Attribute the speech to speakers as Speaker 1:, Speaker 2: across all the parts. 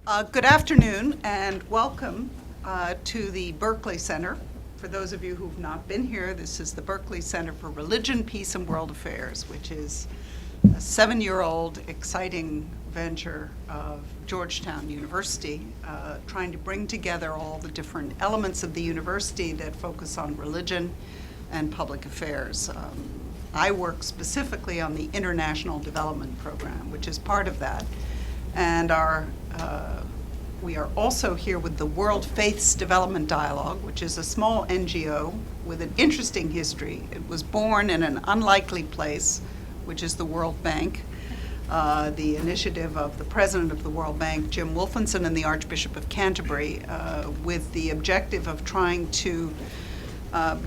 Speaker 1: Good afternoon and welcome to the Berkley Center. For those of you who've not been here, this is the Berkley Center for Religion, Peace, and World Affairs, which is a 7-year-old exciting venture of Georgetown University, trying to bring together all the different elements of the university that focus on religion and public affairs. I work specifically on the International Development Program, which is part of that. And we are also here with the World Faiths Development Dialogue, which is a small NGO with an interesting history. It was born in an unlikely place, which is the World Bank, the initiative of the president of the World Bank, Jim Wolfenson, and the Archbishop of Canterbury, with the objective of trying to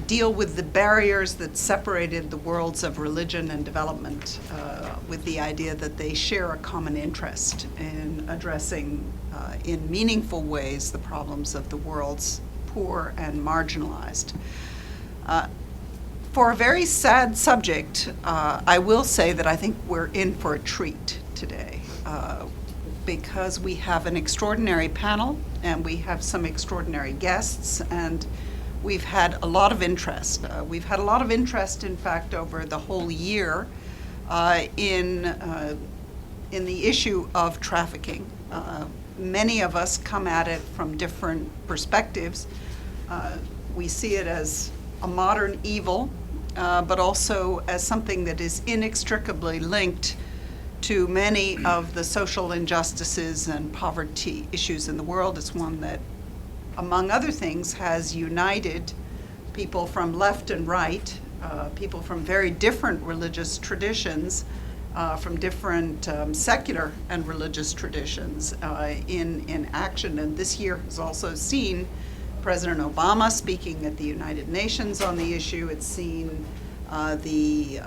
Speaker 1: deal with the barriers that separated the worlds of religion and development, with the idea that they share a common interest in addressing in meaningful ways the problems of the world's poor and marginalized. For a very sad subject, I will say that I think we're in for a treat today, because we have an extraordinary panel and we have some extraordinary guests, and we've had a lot of interest. We've had a lot of interest, in fact, over the whole year in the issue of trafficking. Many of us come at it from different perspectives. We see it as a modern evil, but also as something that is inextricably linked to many of the social injustices and poverty issues in the world. It's one that, among other things, has united people from left and right, people from very different religious traditions, from different secular and religious traditions in action. And this year has also seen President Obama speaking at the United Nations on the issue. It's seen the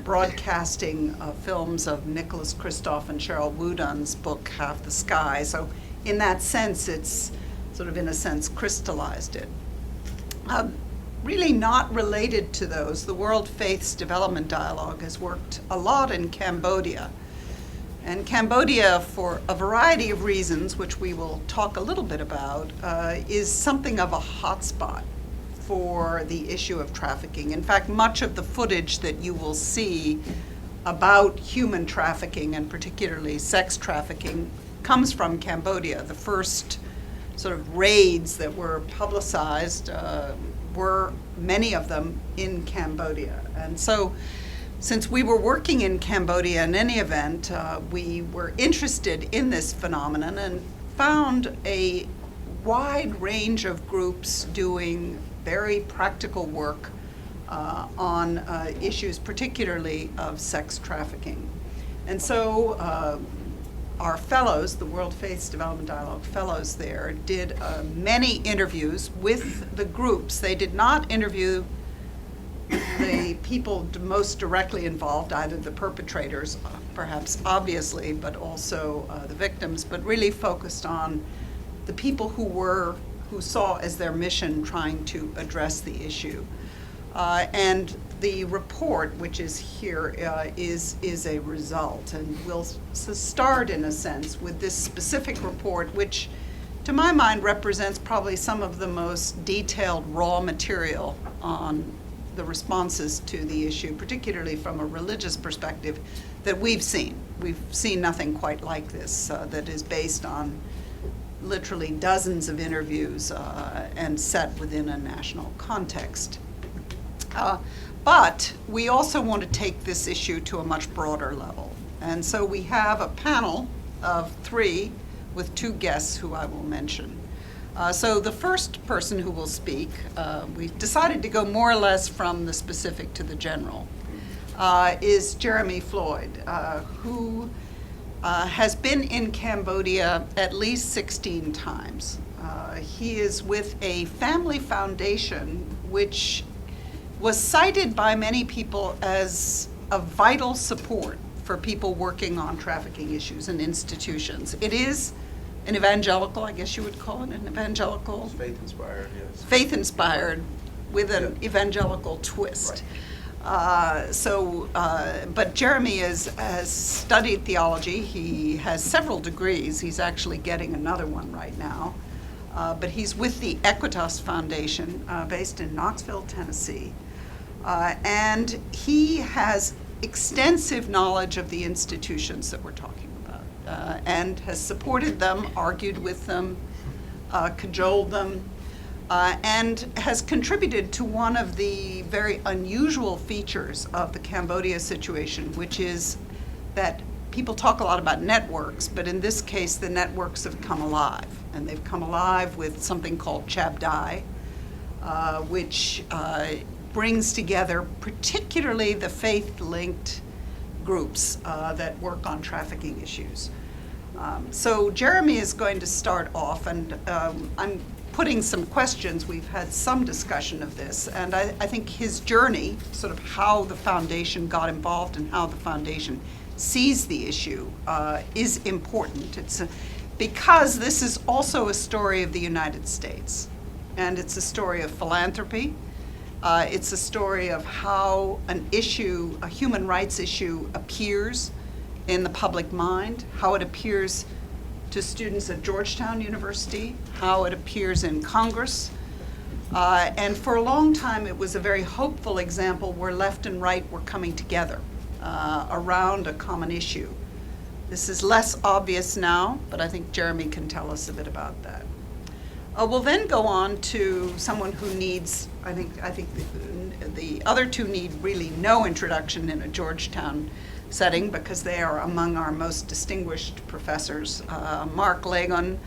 Speaker 1: broadcasting of films of Nicholas Kristof and Cheryl Woodan's book, Half the Sky. So in that sense, it's sort of, in a sense, crystallized it. Really not related to those, the World Faiths Development Dialogue has worked a lot in Cambodia. And Cambodia, for a variety of reasons, which we will talk a little bit about, is something of a hotspot for the issue of trafficking. In fact, much of the footage that you will see about human trafficking, and particularly sex trafficking, comes from Cambodia. The first sort of raids that were publicized were, many of them, in Cambodia. And so, since we were working in Cambodia in any event, we were interested in this phenomenon and found a wide range of groups doing very practical work on issues particularly of sex trafficking. And so our fellows, the World Faiths Development Dialogue fellows there, did many interviews with the groups. They did not interview the people most directly involved, either the perpetrators, perhaps obviously, but also the victims, but really focused on the people who saw as their mission trying to address the issue. And the report, which is here, is a result. And we'll start, in a sense, with this specific report, which, to my mind, represents probably some of the most detailed raw material on the responses to the issue, particularly from a religious perspective, that we've seen. We've seen nothing quite like this, that is based on literally dozens of interviews and set within a national context. But we also want to take this issue to a much broader level. And so we have a panel of 3 with 2 guests who I will mention. So the first person who will speak, we decided to go more or less from the specific to the general, is Jeremy Floyd, who has been in Cambodia at least 16 times. He is with a family foundation which was cited by many people as a vital support for people working on trafficking issues and institutions. It is an evangelical, I guess you would call it an evangelical.
Speaker 2: It's faith-inspired, yes.
Speaker 1: Faith-inspired with an evangelical twist.
Speaker 2: Right.
Speaker 1: But Jeremy has studied theology. He has several degrees. He's actually getting another one right now. But he's with the Equitas Foundation, based in Knoxville, Tennessee. And he has extensive knowledge of the institutions that we're talking about, and has supported them, argued with them, cajoled them, and has contributed to one of the very unusual features of the Cambodia situation, which is that people talk a lot about networks, but in this case, the networks have come alive. And they've come alive with something called Chabdai, which brings together particularly the faith-linked groups that work on trafficking issues. So Jeremy is going to start off, and I'm putting some questions. We've had some discussion of this, and I think his journey, sort of how the foundation got involved and how the foundation sees the issue, is important. Because this is also a story of the United States, and it's a story of philanthropy. It's a story of how an issue, a human rights issue, appears in the public mind, how it appears to students at Georgetown University, how it appears in Congress. And for a long time, it was a very hopeful example where left and right were coming together around a common issue. This is less obvious now, but I think Jeremy can tell us a bit about that. We'll then go on to someone who needs, I think the other two need really no introduction in a Georgetown setting because they are among our most distinguished professors. Mark Lagon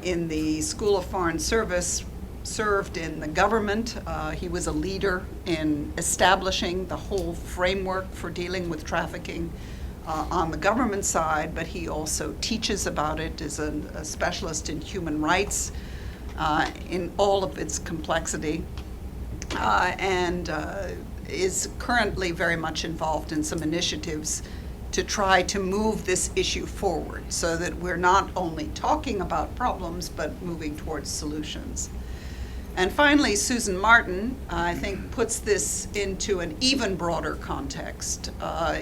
Speaker 1: in the School of Foreign Service served in the government. He was a leader in establishing the whole framework for dealing with trafficking on the government side, but he also teaches about it, is a specialist in human rights in all of its complexity, and is currently very much involved in some initiatives to try to move this issue forward so that we're not only talking about problems, but moving towards solutions. And finally, Susan Martin, I think, puts this into an even broader context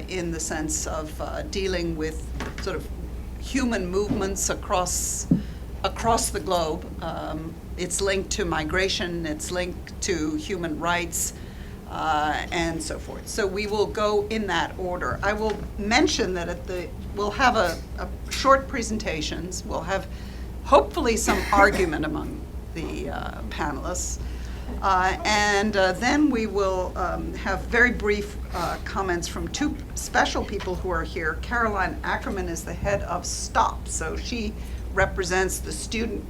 Speaker 1: in the sense of dealing with sort of human movements across the globe. It's linked to migration, it's linked to human rights, and so forth. So we will go in that order. I will mention that we'll have a short presentations. We'll have hopefully some argument among the panelists. And then we will have very brief comments from two special people who are here. Caroline Ackerman is the head of STOP, so she represents the student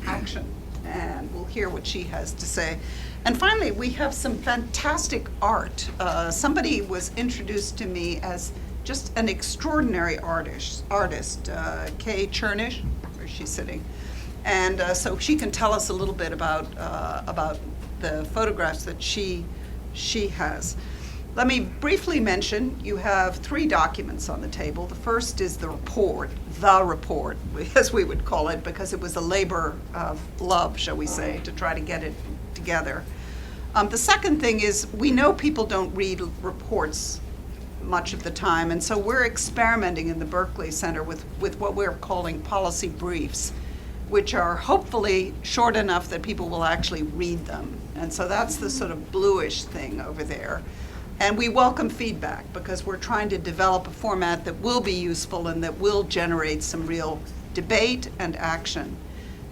Speaker 1: action, and we'll hear what she has to say. And finally, we have some fantastic art. Somebody was introduced to me as just an extraordinary artist, Kay Chernish, where she's sitting. And so she can tell us a little bit about the photographs that she has. Let me briefly mention, you have 3 documents on the table. The first is the report, as we would call it, because it was a labor of love, shall we say, to try to get it together. The second thing is, we know people don't read reports much of the time, and so we're experimenting in the Berkley Center with what we're calling policy briefs, which are hopefully short enough that people will actually read them. And so that's the sort of bluish thing over there. And we welcome feedback because we're trying to develop a format that will be useful and that will generate some real debate and action.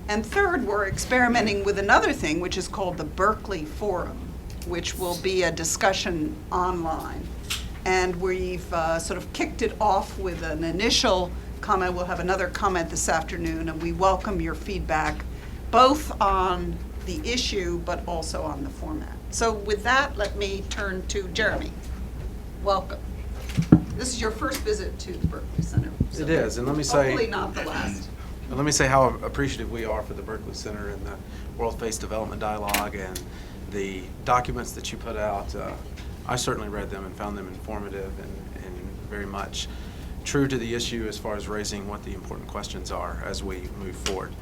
Speaker 1: And third, we're experimenting with another thing, which is called the Berkley Forum, which will be a discussion online. And we've sort of kicked it off with an initial comment. We'll have another comment this afternoon, and we welcome your feedback, both on the issue, but also on the format. So with that, let me turn to Jeremy. Welcome. This is your first visit to the Berkley Center. So
Speaker 2: it is, and let me say,
Speaker 1: hopefully not the last.
Speaker 2: And let me say how appreciative we are for the Berkley Center and the World-Based Development Dialogue and the documents that you put out. I certainly read them and found them informative and very much true to the issue as far as raising what the important questions are as we move forward.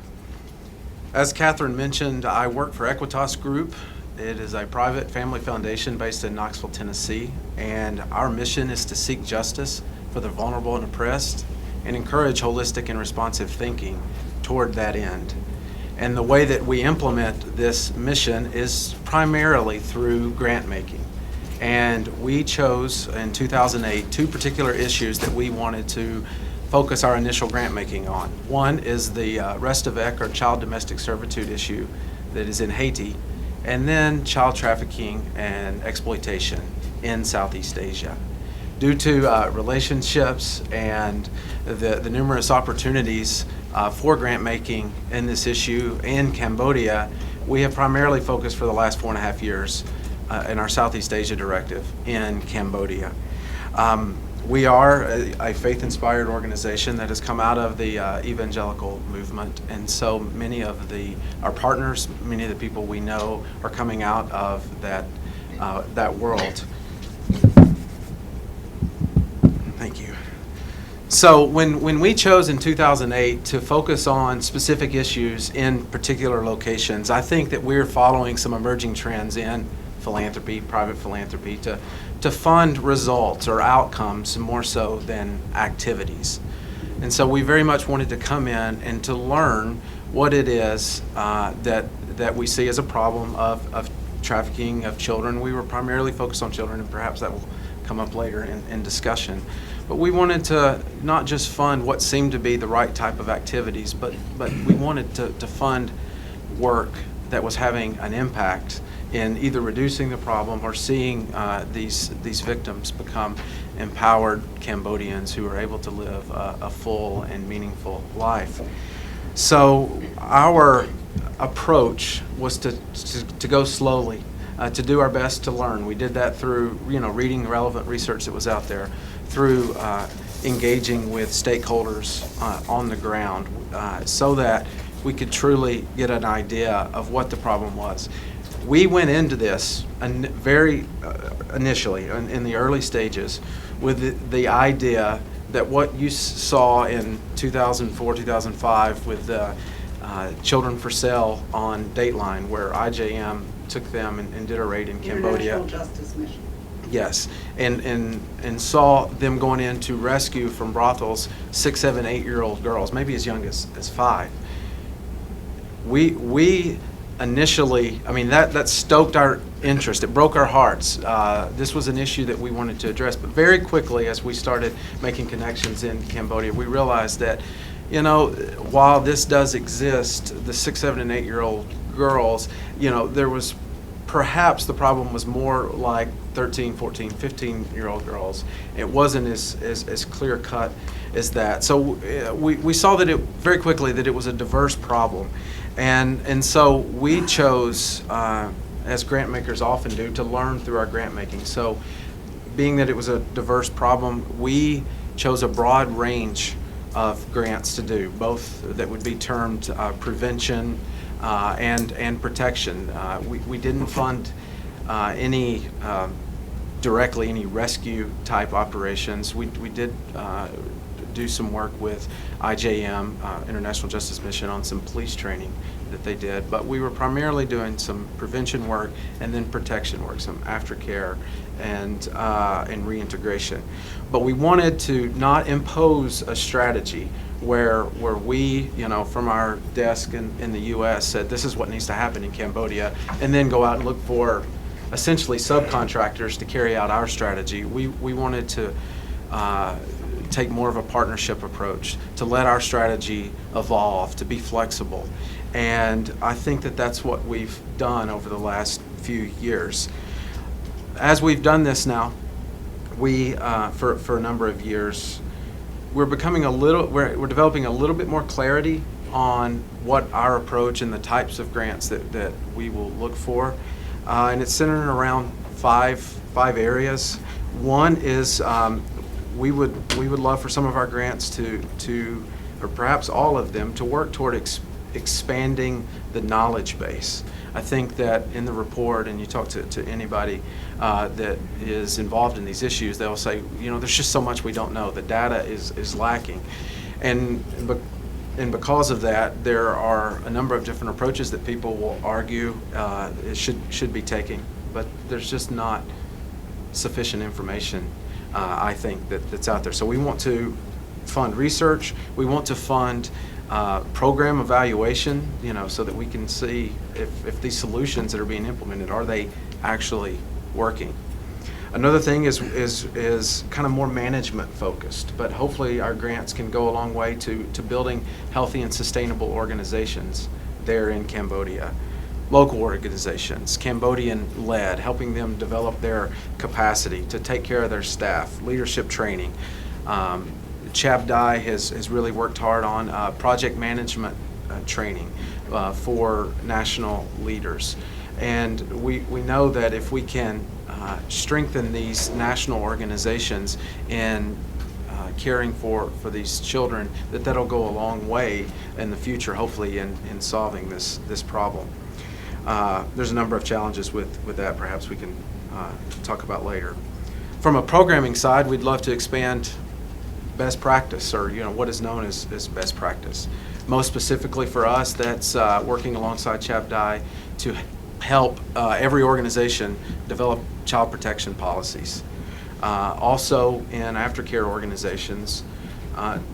Speaker 2: As Katherine mentioned, I work for Equitas Group, It is a private family foundation based in Knoxville, Tennessee, and our mission is to seek justice for the vulnerable and oppressed and encourage holistic and responsive thinking toward that end. And the way that we implement this mission is primarily through grant making. And we chose in 2008 two particular issues that we wanted to focus our initial grant making on. One is the Restavek, or child domestic servitude issue that is in Haiti, and then child trafficking and exploitation in Southeast Asia. Due to relationships and the numerous opportunities for grant making in this issue in Cambodia, we have primarily focused for the last 4.5 years in our Southeast Asia directive in Cambodia. We are a faith-inspired organization that has come out of the evangelical movement, and so many of our partners, many of the people we know, are coming out of that world. Thank you. So when we chose in 2008 to focus on specific issues in particular locations, I think that we're following some emerging trends in philanthropy, private philanthropy, to fund results or outcomes more so than activities. And so we very much wanted to come in and to learn what it is that we see as a problem of trafficking of children. We were primarily focused on children, and perhaps that will come up later in discussion. But we wanted to not just fund what seemed to be the right type of activities, but we wanted to fund work that was having an impact in either reducing the problem or seeing these victims become empowered Cambodians who are able to live a full and meaningful life. So our approach was to go slowly, to do our best to learn. We did that through reading relevant research that was out there, through engaging with stakeholders on the ground, so that we could truly get an idea of what the problem was. We went into this very initially, in the early stages, with the idea that what you saw in 2004, 2005 with Children for Sale on Dateline, where IJM took them and did a raid in Cambodia.
Speaker 1: International Justice Mission.
Speaker 2: Yes, and saw them going in to rescue from brothels 6, 7, 8-year-old girls, maybe as young as 5. We initially, that stoked our interest. It broke our hearts. This was an issue that we wanted to address, but very quickly, as we started making connections in Cambodia, we realized that, while this does exist, the 6, 7, and 8-year-old girls, there was perhaps the problem was more like 13, 14, 15-year-old girls. It wasn't as clear-cut as that. So we saw that very quickly that it was a diverse problem. And so we chose, as grant makers often do, to learn through our grant making. So being that it was a diverse problem, we chose a broad range of grants to do, both that would be termed prevention and protection. We didn't fund any directly any rescue type operations. We did do some work with IJM, International Justice Mission, on some police training that they did, but we were primarily doing some prevention work and then protection work, some aftercare and reintegration. But we wanted to not impose a strategy where we, from our desk in the U.S. said this is what needs to happen in Cambodia, and then go out and look for essentially subcontractors to carry out our strategy. We wanted to take more of a partnership approach, to let our strategy evolve, to be flexible. And I think that that's what we've done over the last few years. As we've done this now, we, for a number of years, we're developing a little bit more clarity on what our approach and the types of grants that we will look for. And it's centered around five areas. One is we would love for some of our grants to, or perhaps all of them, to work toward expanding the knowledge base. I think that in the report, and you talk to anybody that is involved in these issues, they'll say, there's just so much we don't know. The data is lacking. And and because of that, there are a number of different approaches that people will argue it should be taking, but there's just not sufficient information, I think, that's out there. So we want to fund research. We want to fund program evaluation, so that we can see if these solutions that are being implemented, are they actually working. Another thing is kind of more management focused, but hopefully our grants can go a long way to building healthy and sustainable organizations there in Cambodia. Local organizations, Cambodian-led, helping them develop their capacity to take care of their staff, leadership training. Chabdai has really worked hard on project management training for national leaders. And we know that if we can strengthen these national organizations in caring for these children, that'll go a long way in the future, hopefully, in solving this problem. There's a number of challenges with that perhaps we can talk about later. From a programming side, we'd love to expand best practice, or what is known as best practice. Most specifically for us, that's working alongside Chabdai to help every organization develop child protection policies. Also in aftercare organizations,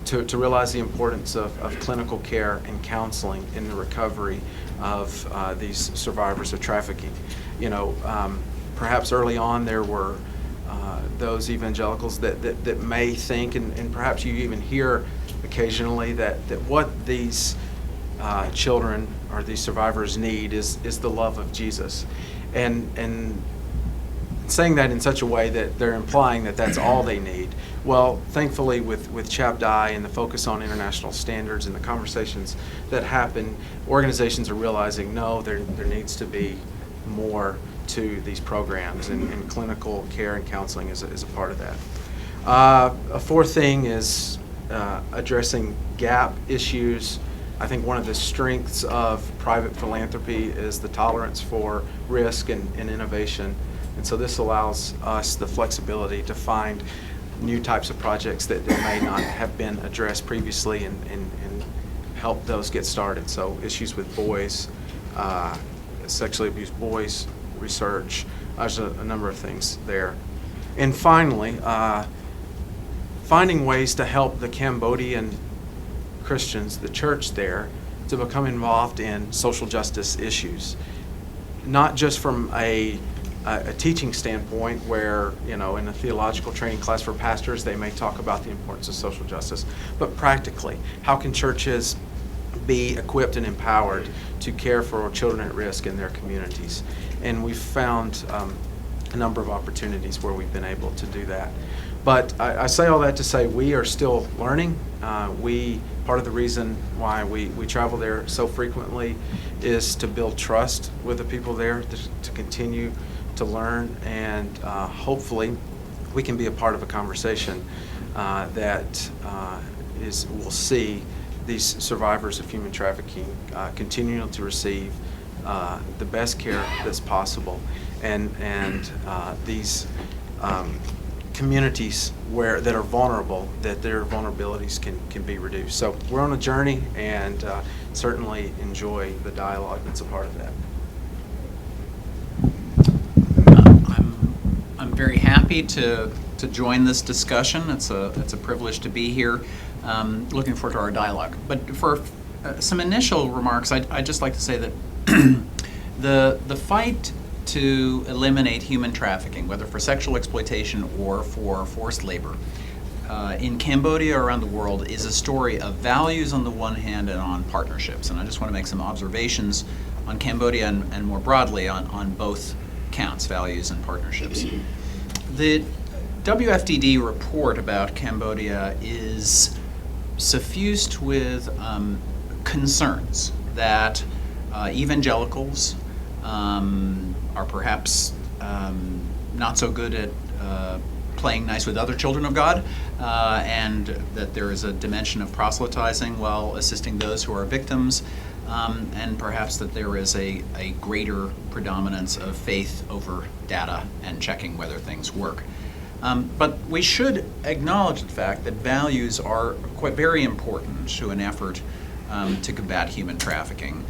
Speaker 2: to realize the importance of clinical care and counseling in the recovery of these survivors of trafficking. Perhaps early on there were those evangelicals that may think, and perhaps you even hear occasionally, that what these children or these survivors need is the love of Jesus. And saying that in such a way that they're implying that that's all they need. Well, thankfully with Chabdai and the focus on international standards and the conversations that happen, organizations are realizing, no, there needs to be more to these programs, and clinical care and counseling is a part of that. A fourth thing is addressing gap issues. I think one of the strengths of private philanthropy is the tolerance for risk and innovation. And so this allows us the flexibility to find new types of projects that may not have been addressed previously, and help those get started. So issues with boys, sexually abused boys, research, there's a number of things there. And finally, finding ways to help the Cambodian Christians, the church there, to become involved in social justice issues. Not just from a teaching standpoint where, in a theological training class for pastors, they may talk about the importance of social justice, but practically, how can churches be equipped and empowered to care for children at risk in their communities? And we've found a number of opportunities where we've been able to do that. But I say all that to say we are still learning. Part of the reason why we travel there so frequently is to build trust with the people there, to continue to learn, and hopefully we can be a part of a conversation that will see these survivors of human trafficking continuing to receive the best care that's possible, and these communities that are vulnerable, that their vulnerabilities can be reduced. So we're on a journey, and certainly enjoy the dialogue that's a part of that.
Speaker 3: I'm very happy to join this discussion. It's a privilege to be here. Looking forward to our dialogue. But for some initial remarks, I'd just like to say that the fight to eliminate human trafficking, whether for sexual exploitation or for forced labor, in Cambodia or around the world, is a story of values on the one hand and on partnerships. And I just want to make some observations on Cambodia and more broadly on both counts, values and partnerships. The WFDD report about Cambodia is suffused with concerns that evangelicals are perhaps not so good at playing nice with other children of God, and that there is a dimension of proselytizing while assisting those who are victims, and perhaps that there is a greater predominance of faith over data and checking whether things work. But we should acknowledge the fact that values are quite very important to an effort to combat human trafficking.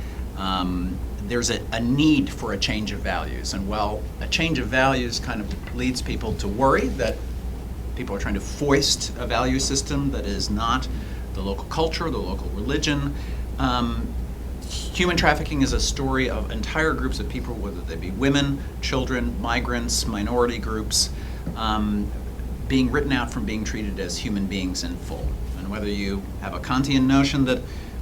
Speaker 3: There's a need for a change of values, and while a change of values kind of leads people to worry that people are trying to foist a value system that is not the local culture, the local religion, human trafficking is a story of entire groups of people, whether they be women, children, migrants, minority groups, being written out from being treated as human beings in full. And whether you have a Kantian notion that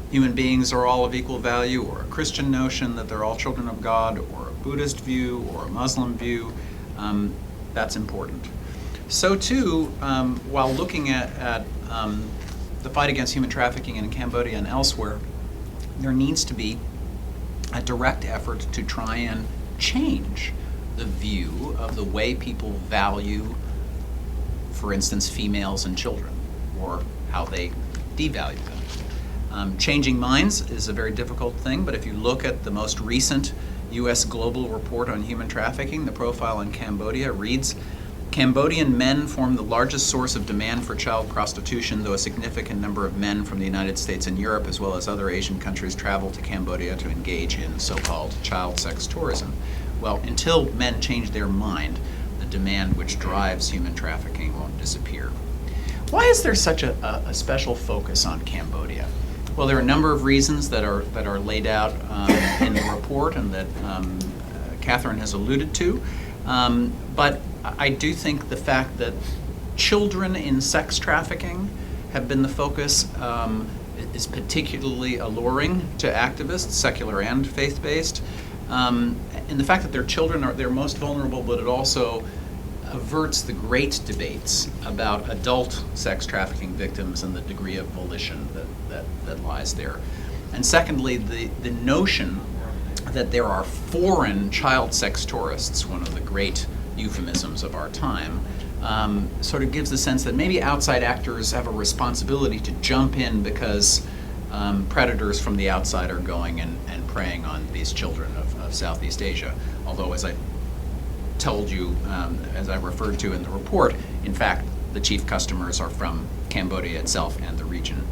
Speaker 3: human beings are all of equal value, or a Christian notion that they're all children of God, or a Buddhist view, or a Muslim view, that's important. So too, while looking at the fight against human trafficking in Cambodia and elsewhere, there needs to be a direct effort to try and change the view of the way people value, for instance, females and children, or how they devalue them. Changing minds is a very difficult thing, but if you look at the most recent U.S. Global Report on Human Trafficking, the profile in Cambodia reads, Cambodian men form the largest source of demand for child prostitution, though a significant number of men from the United States and Europe, as well as other Asian countries, travel to Cambodia to engage in so-called child sex tourism. Well, until men change their mind, the demand which drives human trafficking won't disappear. Why is there such a special focus on Cambodia? Well, there are a number of reasons that are laid out in the report and that Katherine has alluded to. But I do think the fact that children in sex trafficking have been the focus is particularly alluring to activists, secular and faith-based. And the fact that their children they're most vulnerable, but it also averts the great debates about adult sex trafficking victims and the degree of volition that lies there. And secondly, the notion that there are foreign child sex tourists, one of the great euphemisms of our time, sort of gives the sense that maybe outside actors have a responsibility to jump in because predators from the outside are going and preying on these children of Southeast Asia. Although, as I told you, as I referred to in the report, in fact, the chief customers are from Cambodia itself and the region.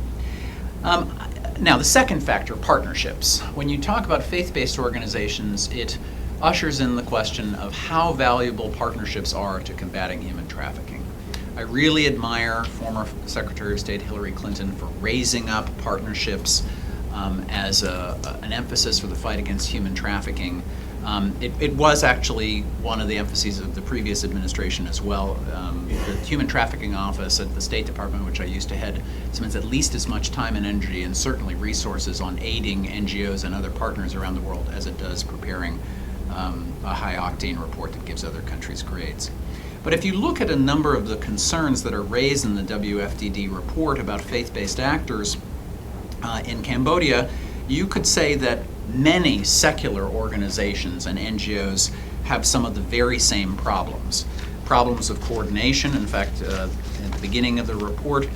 Speaker 3: Now, the second factor, partnerships. When you talk about faith-based organizations, it ushers in the question of how valuable partnerships are to combating human trafficking. I really admire former Secretary of State Hillary Clinton for raising up partnerships as an emphasis for the fight against human trafficking. It was actually one of the emphases of the previous administration as well. The Human Trafficking Office at the State Department, which I used to head, spends at least as much time and energy and certainly resources on aiding NGOs and other partners around the world as it does preparing a high-octane report that gives other countries grades. But if you look at a number of the concerns that are raised in the WFDD report about faith-based actors in Cambodia, you could say that many secular organizations and NGOs have some of the very same problems. Problems of coordination. In fact, at the beginning of the report,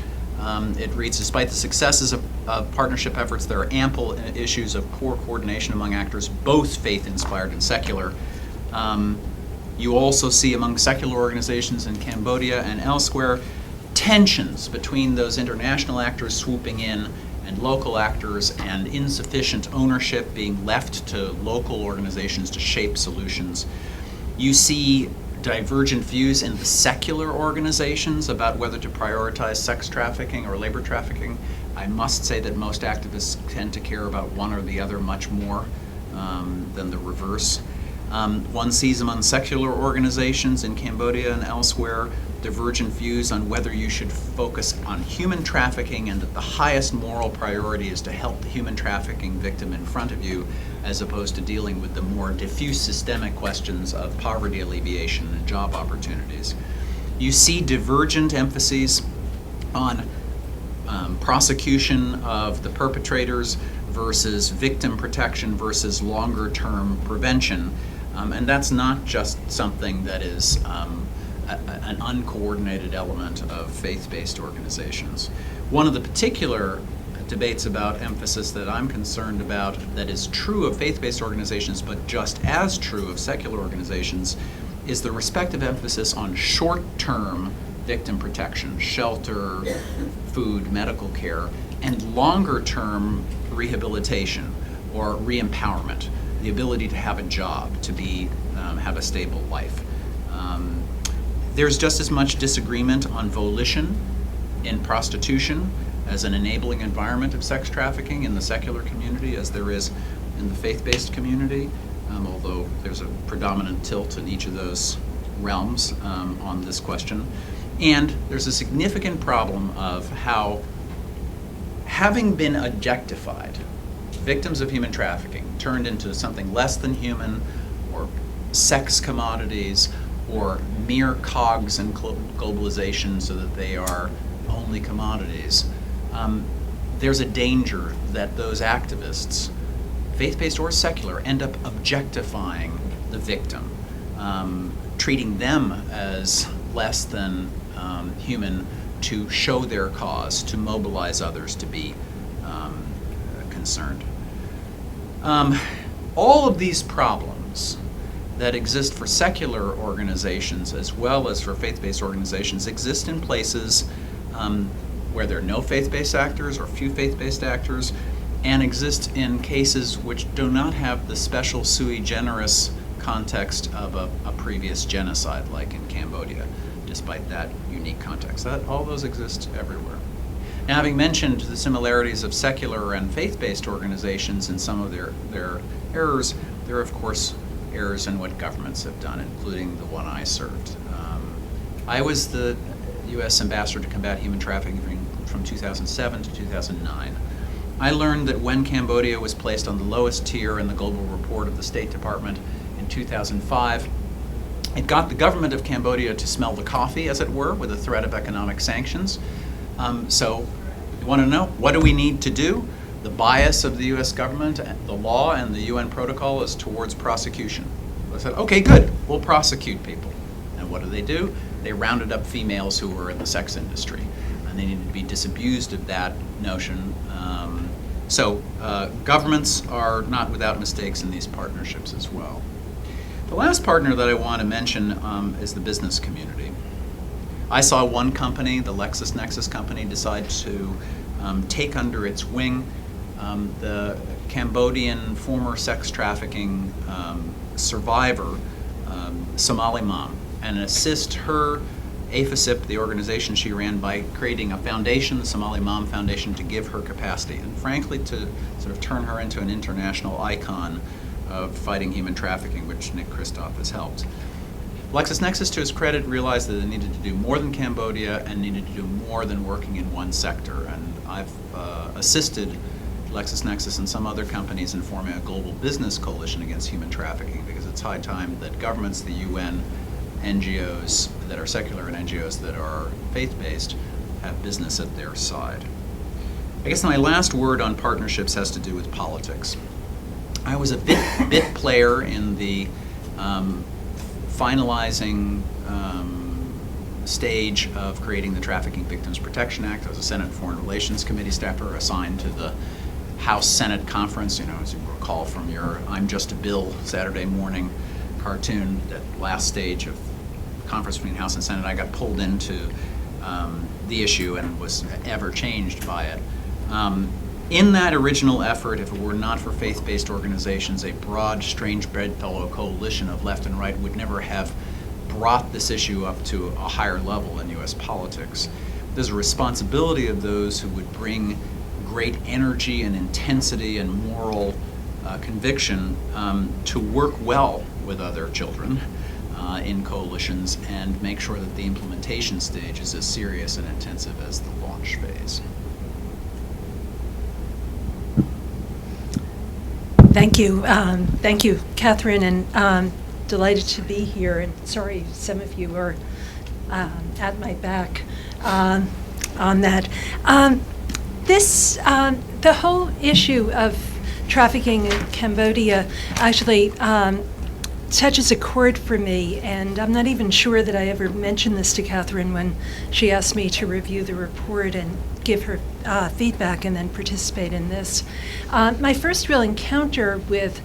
Speaker 3: it reads, despite the successes of partnership efforts, there are ample issues of poor coordination among actors, both faith-inspired and secular. You also see among secular organizations in Cambodia and elsewhere tensions between those international actors swooping in and local actors, and insufficient ownership being left to local organizations to shape solutions. You see divergent views in the secular organizations about whether to prioritize sex trafficking or labor trafficking. I must say that most activists tend to care about one or the other much more than the reverse. One sees among secular organizations in Cambodia and elsewhere divergent views on whether you should focus on human trafficking and that the highest moral priority is to help the human trafficking victim in front of you, as opposed to dealing with the more diffuse systemic questions of poverty alleviation and job opportunities. You see divergent emphases on prosecution of the perpetrators versus victim protection versus longer-term prevention. And that's not just something that is an uncoordinated element of faith-based organizations. One of the particular debates about emphasis that I'm concerned about that is true of faith-based organizations, but just as true of secular organizations, is the respective emphasis on short-term victim protection, shelter, food, medical care, and longer-term rehabilitation or re-empowerment, the ability to have a job, to be have a stable life. There's just as much disagreement on volition in prostitution as an enabling environment of sex trafficking in the secular community as there is in the faith-based community, although there's a predominant tilt in each of those realms on this question. And there's a significant problem of how, having been objectified, victims of human trafficking turned into something less than human, or sex commodities, or mere cogs in globalization so that they are only commodities. There's a danger that those activists, faith-based or secular, end up objectifying the victim, treating them as less than human to show their cause, to mobilize others to be concerned. All of these problems that exist for secular organizations as well as for faith-based organizations exist in places where there are no faith-based actors or few faith-based actors, and exist in cases which do not have the special sui generis context of a previous genocide like in Cambodia, despite that unique context. All those exist everywhere. Now, having mentioned the similarities of secular and faith-based organizations in some of their errors, there are, of course, errors in what governments have done, including the one I served. I was the U.S. Ambassador to Combat Human Trafficking from 2007 to 2009. I learned that when Cambodia was placed on the lowest tier in the global report of the State Department in 2005, it got the government of Cambodia to smell the coffee, as it were, with the threat of economic sanctions. So you want to know, what do we need to do? The bias of the U.S. government, the law, and the UN protocol is towards prosecution. I said, okay, good, we'll prosecute people. And what do? They rounded up females who were in the sex industry, and they needed to be disabused of that notion. So governments are not without mistakes in these partnerships as well. The last partner that I want to mention is the business community. I saw one company, the LexisNexis company, decide to take under its wing the Cambodian former sex trafficking survivor, Somali mom, and assist her AFASIP, the organization she ran, by creating a foundation, the Somali Mom Foundation, to give her capacity and frankly to sort of turn her into an international icon of fighting human trafficking, which Nick Kristof has helped. LexisNexis, to his credit, realized that they needed to do more than Cambodia and needed to do more than working in one sector. And I've assisted LexisNexis and some other companies in forming a global business coalition against human trafficking, because it's high time that governments, the UN, NGOs that are secular and NGOs that are faith-based have business at their side. I guess my last word on partnerships has to do with politics. I was a bit player in the finalizing stage of creating the Trafficking Victims Protection Act. I was a Senate Foreign Relations Committee staffer assigned to the House-Senate conference. You know, as you recall from your I'm Just a Bill Saturday morning cartoon, that last stage of conference between House and Senate, I got pulled into the issue and was ever changed by it. In that original effort, if it were not for faith-based organizations, a broad, strange bedfellow coalition of left and right would never have brought this issue up to a higher level in U.S. politics. There's a responsibility of those who would bring great energy and intensity and moral conviction to work well with other children in coalitions and make sure that the implementation stage is as serious and intensive as the launch phase.
Speaker 4: Thank you, Katherine, and delighted to be here. And sorry, some of you are at my back on that. The whole issue of trafficking in Cambodia actually touches a chord for me, and I'm not even sure that I ever mentioned this to Katherine when she asked me to review the report and give her feedback and then participate in this. My first real encounter with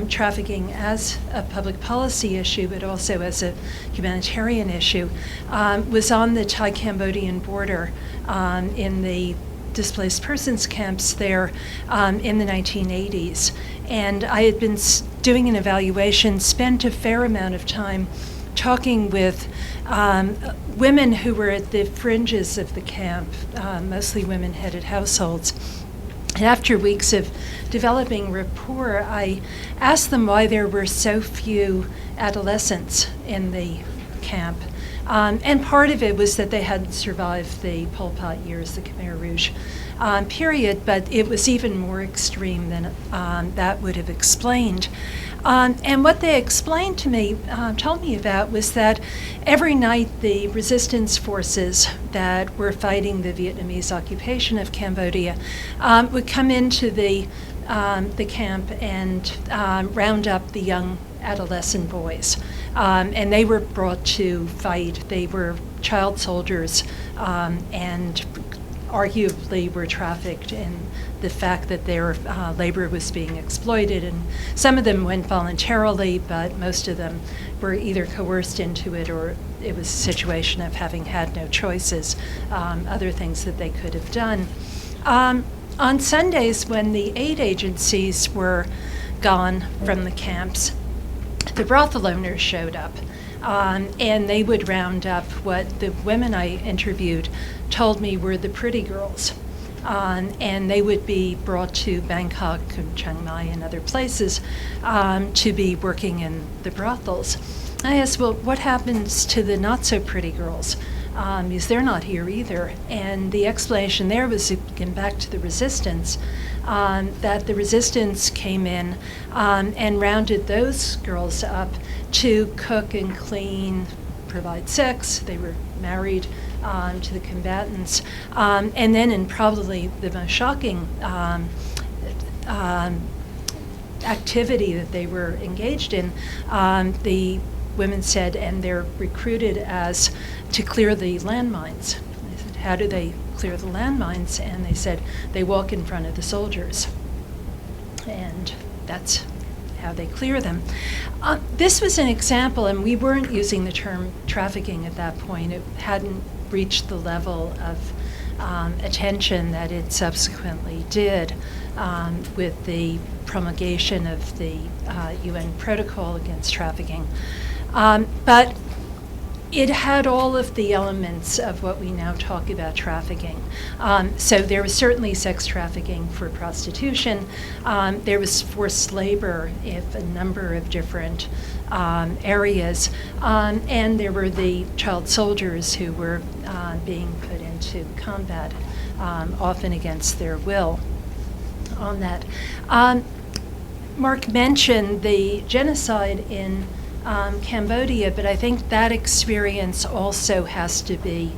Speaker 4: trafficking as a public policy issue, but also as a humanitarian issue, was on the Thai-Cambodian border in the displaced persons camps there in the 1980s. And I had been doing an evaluation, spent a fair amount of time talking with women who were at the fringes of the camp, mostly women-headed households. And after weeks of developing rapport, I asked them why there were so few adolescents in the camp. And part of it was that they hadn't survived the Pol Pot years, the Khmer Rouge period, but it was even more extreme than that would have explained. And what they explained to me, told me about, was that every night the resistance forces that were fighting the Vietnamese occupation of Cambodia would come into the camp and round up the young adolescent boys. And they were brought to fight. They were child soldiers and arguably were trafficked in the fact that their labor was being exploited. And some of them went voluntarily, but most of them were either coerced into it or it was a situation of having had no choices, other things that they could have done. On Sundays, when the aid agencies were gone from the camps, the brothel owners showed up, and they would round up what the women I interviewed told me were the pretty girls. And they would be brought to Bangkok and Chiang Mai and other places to be working in the brothels. I asked, well, what happens to the not-so-pretty girls? Because they're not here either. And the explanation there was, again, back to the resistance, that the resistance came in and rounded those girls up to cook and clean, provide sex. They were married to the combatants. And then, in probably the most shocking activity that they were engaged in, the women said, and they're recruited as to clear the landmines. They said, how do they clear the landmines? And they said, they walk in front of the soldiers. And that's how they clear them. This was an example, and we weren't using the term trafficking at that point. It hadn't reached the level of attention that it subsequently did with the promulgation of the UN protocol against trafficking. But it had all of the elements of what we now talk about trafficking. So there was certainly sex trafficking for prostitution. There was forced labor in a number of different areas. And there were the child soldiers who were being put into combat, often against their will on that. Mark mentioned the genocide in Cambodia, but I think that experience also has to be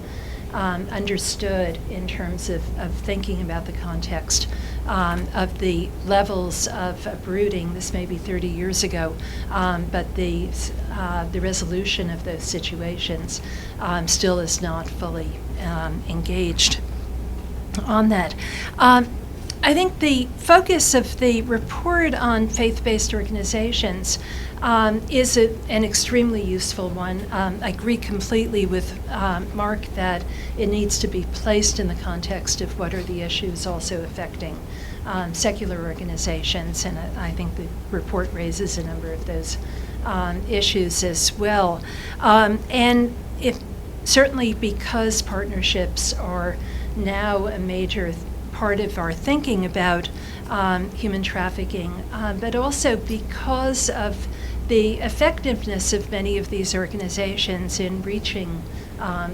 Speaker 4: understood in terms of thinking about the context of the levels of uprooting. This may be 30 years ago, but the resolution of those situations still is not fully engaged on that. I think the focus of the report on faith-based organizations is an extremely useful one. I agree completely with Mark that it needs to be placed in the context of what are the issues also affecting secular organizations, and I think the report raises a number of those issues as well. And certainly because partnerships are now a major part of our thinking about human trafficking, but also because of the effectiveness of many of these organizations in reaching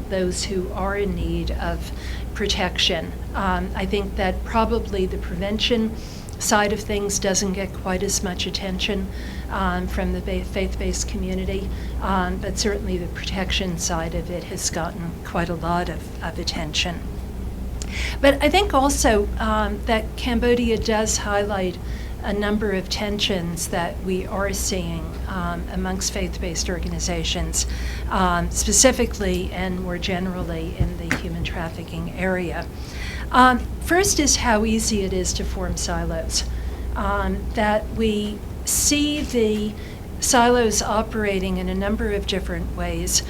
Speaker 4: those who are in need of protection. I think that probably the prevention side of things doesn't get quite as much attention from the faith-based community, but certainly the protection side of it has gotten quite a lot of attention. But I think also that Cambodia does highlight a number of tensions that we are seeing amongst faith-based organizations, specifically and more generally in the human trafficking area. First is how easy it is to form silos, that we see the silos operating in a number of different ways.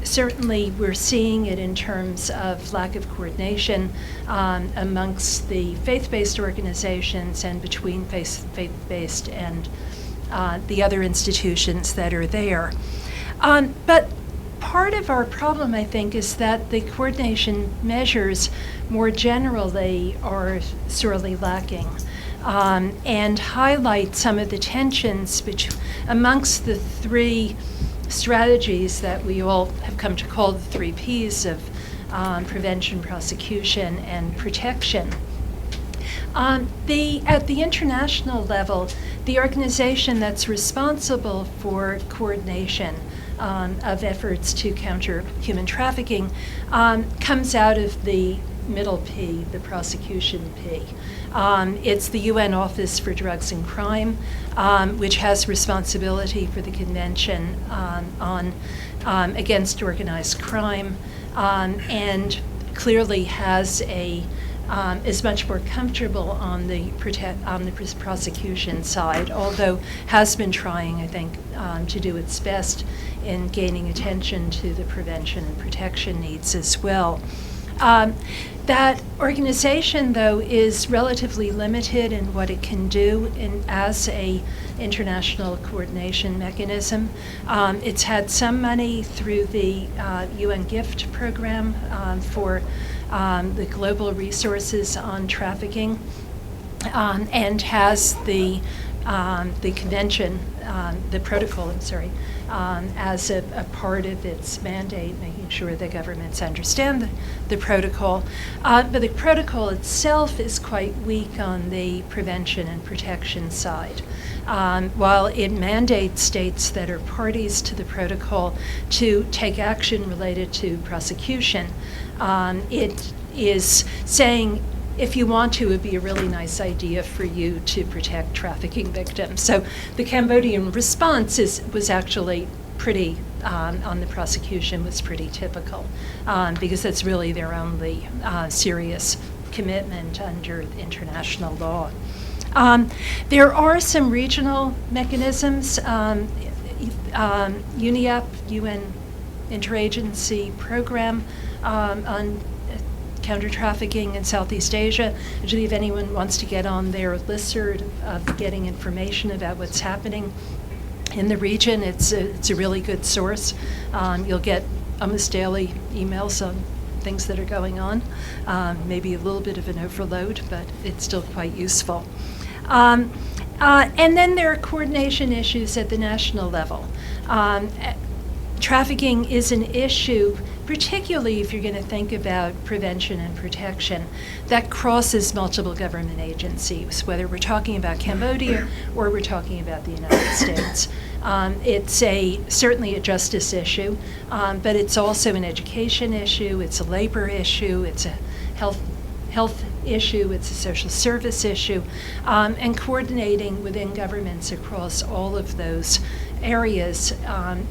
Speaker 4: Certainly we're seeing it in terms of lack of coordination amongst the faith-based organizations and between faith-based and the other institutions that are there. But part of our problem, I think, is that the coordination measures more generally are sorely lacking and highlight some of the tensions amongst the three strategies that we all have come to call the 3 Ps of prevention, prosecution, and protection. At the international level, the organization that's responsible for coordination of efforts to counter human trafficking comes out of the middle P, the prosecution P. It's the UN Office for Drugs and Crime, which has responsibility for the Convention against Organized Crime, and clearly is much more comfortable on the prosecution side, although has been trying, I think, to do its best in gaining attention to the prevention and protection needs as well. That organization, though, is relatively limited in what it can do as a international coordination mechanism. It's had some money through the UN GIFT program for the global resources on trafficking, and has the convention, the protocol, as a part of its mandate, making sure that governments understand the protocol. But the protocol itself is quite weak on the prevention and protection side. While it mandates states that are parties to the protocol to take action related to prosecution, it is saying, if you want to, it would be a really nice idea for you to protect trafficking victims. So the Cambodian response was actually pretty, on the prosecution, was pretty typical, because that's really their only serious commitment under international law. There are some regional mechanisms. UNIEP, UN Interagency Program on counter-trafficking in Southeast Asia. Usually if anyone wants to get on their listserv of getting information about what's happening in the region, it's a really good source. You'll get almost daily emails on things that are going on. Maybe a little bit of an overload, but it's still quite useful. And then there are coordination issues at the national level. Trafficking is an issue, particularly if you're going to think about prevention and protection, that crosses multiple government agencies, whether we're talking about Cambodia or we're talking about the United States. It's certainly a justice issue, but it's also an education issue, it's a labor issue, it's a health issue, it's a social service issue, and coordinating within governments across all of those areas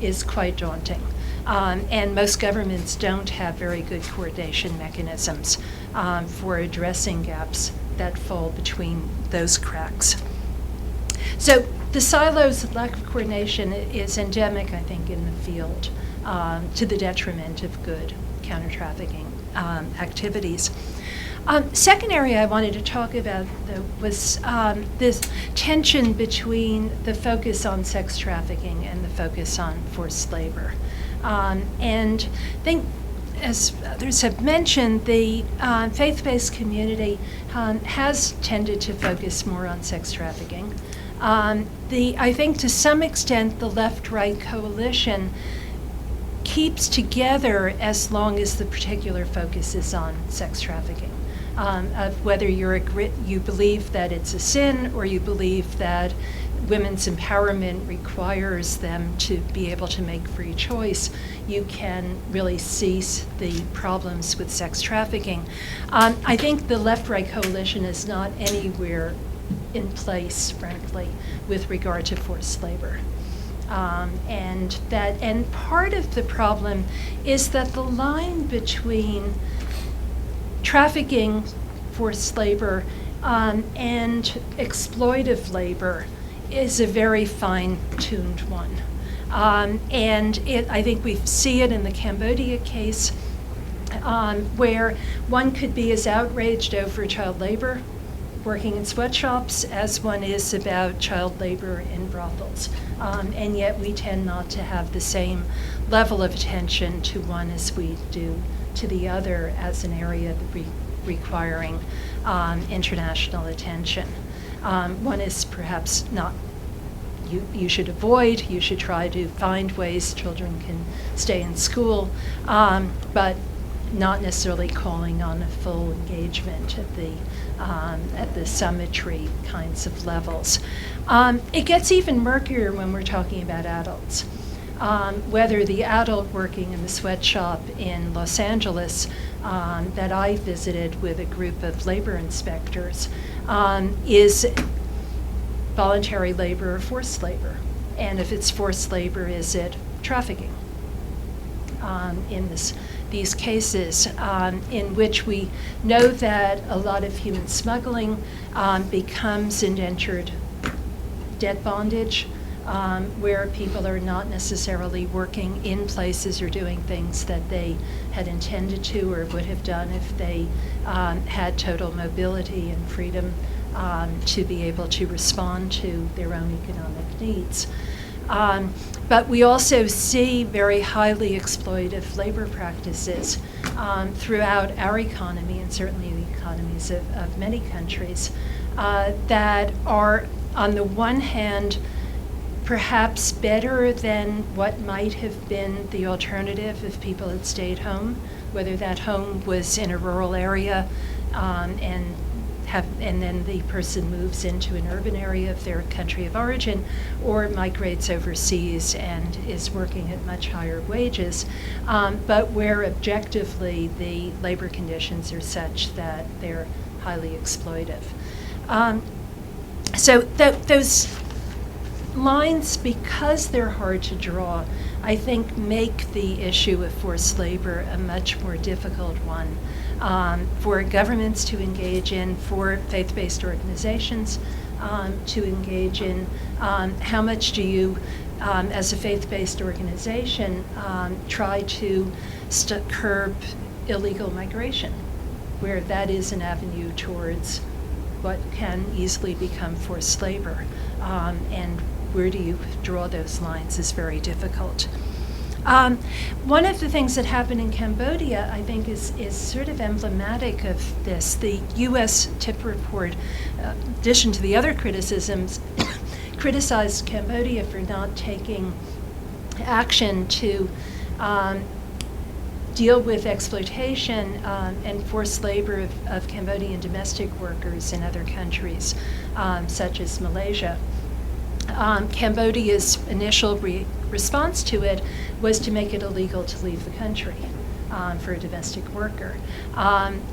Speaker 4: is quite daunting. And most governments don't have very good coordination mechanisms for addressing gaps that fall between those cracks. So the silos, lack of coordination is endemic, I think, in the field, to the detriment of good counter-trafficking activities. Second area I wanted to talk about, though, was this tension between the focus on sex trafficking and the focus on forced labor. And I think, as others have mentioned, the faith-based community has tended to focus more on sex trafficking. I think to some extent the left-right coalition keeps together as long as the particular focus is on sex trafficking. Of whether you believe that it's a sin or you believe that women's empowerment requires them to be able to make free choice, you can really cease the problems with sex trafficking. I think the left-right coalition is not anywhere in place, frankly, with regard to forced labor. And part of the problem is that the line between trafficking, forced labor, and exploitive labor is a very fine-tuned one. And I think we see it in the Cambodia case, where one could be as outraged over child labor working in sweatshops as one is about child labor in brothels. And yet we tend not to have the same level of attention to one as we do to the other as an area requiring international attention. One is perhaps not, you should avoid, you should try to find ways children can stay in school, but not necessarily calling on a full engagement at the summitry kinds of levels. It gets even murkier when we're talking about adults. Whether the adult working in the sweatshop in Los Angeles that I visited with a group of labor inspectors is voluntary labor or forced labor. And if it's forced labor, is it trafficking? In these cases in which we know that a lot of human smuggling becomes indentured debt bondage, where people are not necessarily working in places or doing things that they had intended to or would have done if they had total mobility and freedom to be able to respond to their own economic needs. But we also see very highly exploitive labor practices throughout our economy, and certainly the economies of many countries, that are, on the one hand, perhaps better than what might have been the alternative if people had stayed home, whether that home was in a rural area and then the person moves into an urban area of their country of origin, or migrates overseas and is working at much higher wages, but where objectively the labor conditions are such that they're highly exploitive. So those lines, because they're hard to draw, I think make the issue of forced labor a much more difficult one for governments to engage in, for faith-based organizations to engage in. How much do you, as a faith-based organization, try to curb illegal migration, where that is an avenue towards what can easily become forced labor, and where do you draw those lines is very difficult. One of the things that happened in Cambodia, I think, is sort of emblematic of this. The U.S. tip report, in addition to the other criticisms, criticized Cambodia for not taking action to deal with exploitation and forced labor of Cambodian domestic workers in other countries, such as Malaysia. Cambodia's initial response to it was to make it illegal to leave the country for a domestic worker.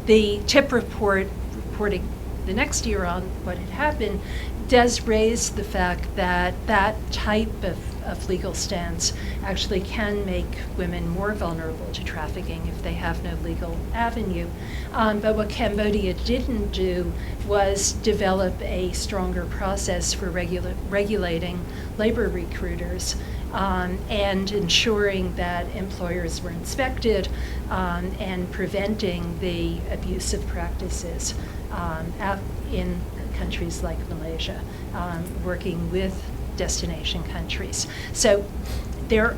Speaker 4: The tip report, reporting the next year on what had happened, does raise the fact that that type of legal stance actually can make women more vulnerable to trafficking if they have no legal avenue. But what Cambodia didn't do was develop a stronger process for regulating labor recruiters and ensuring that employers were inspected and preventing the abusive practices in countries like Malaysia, working with destination countries. So they're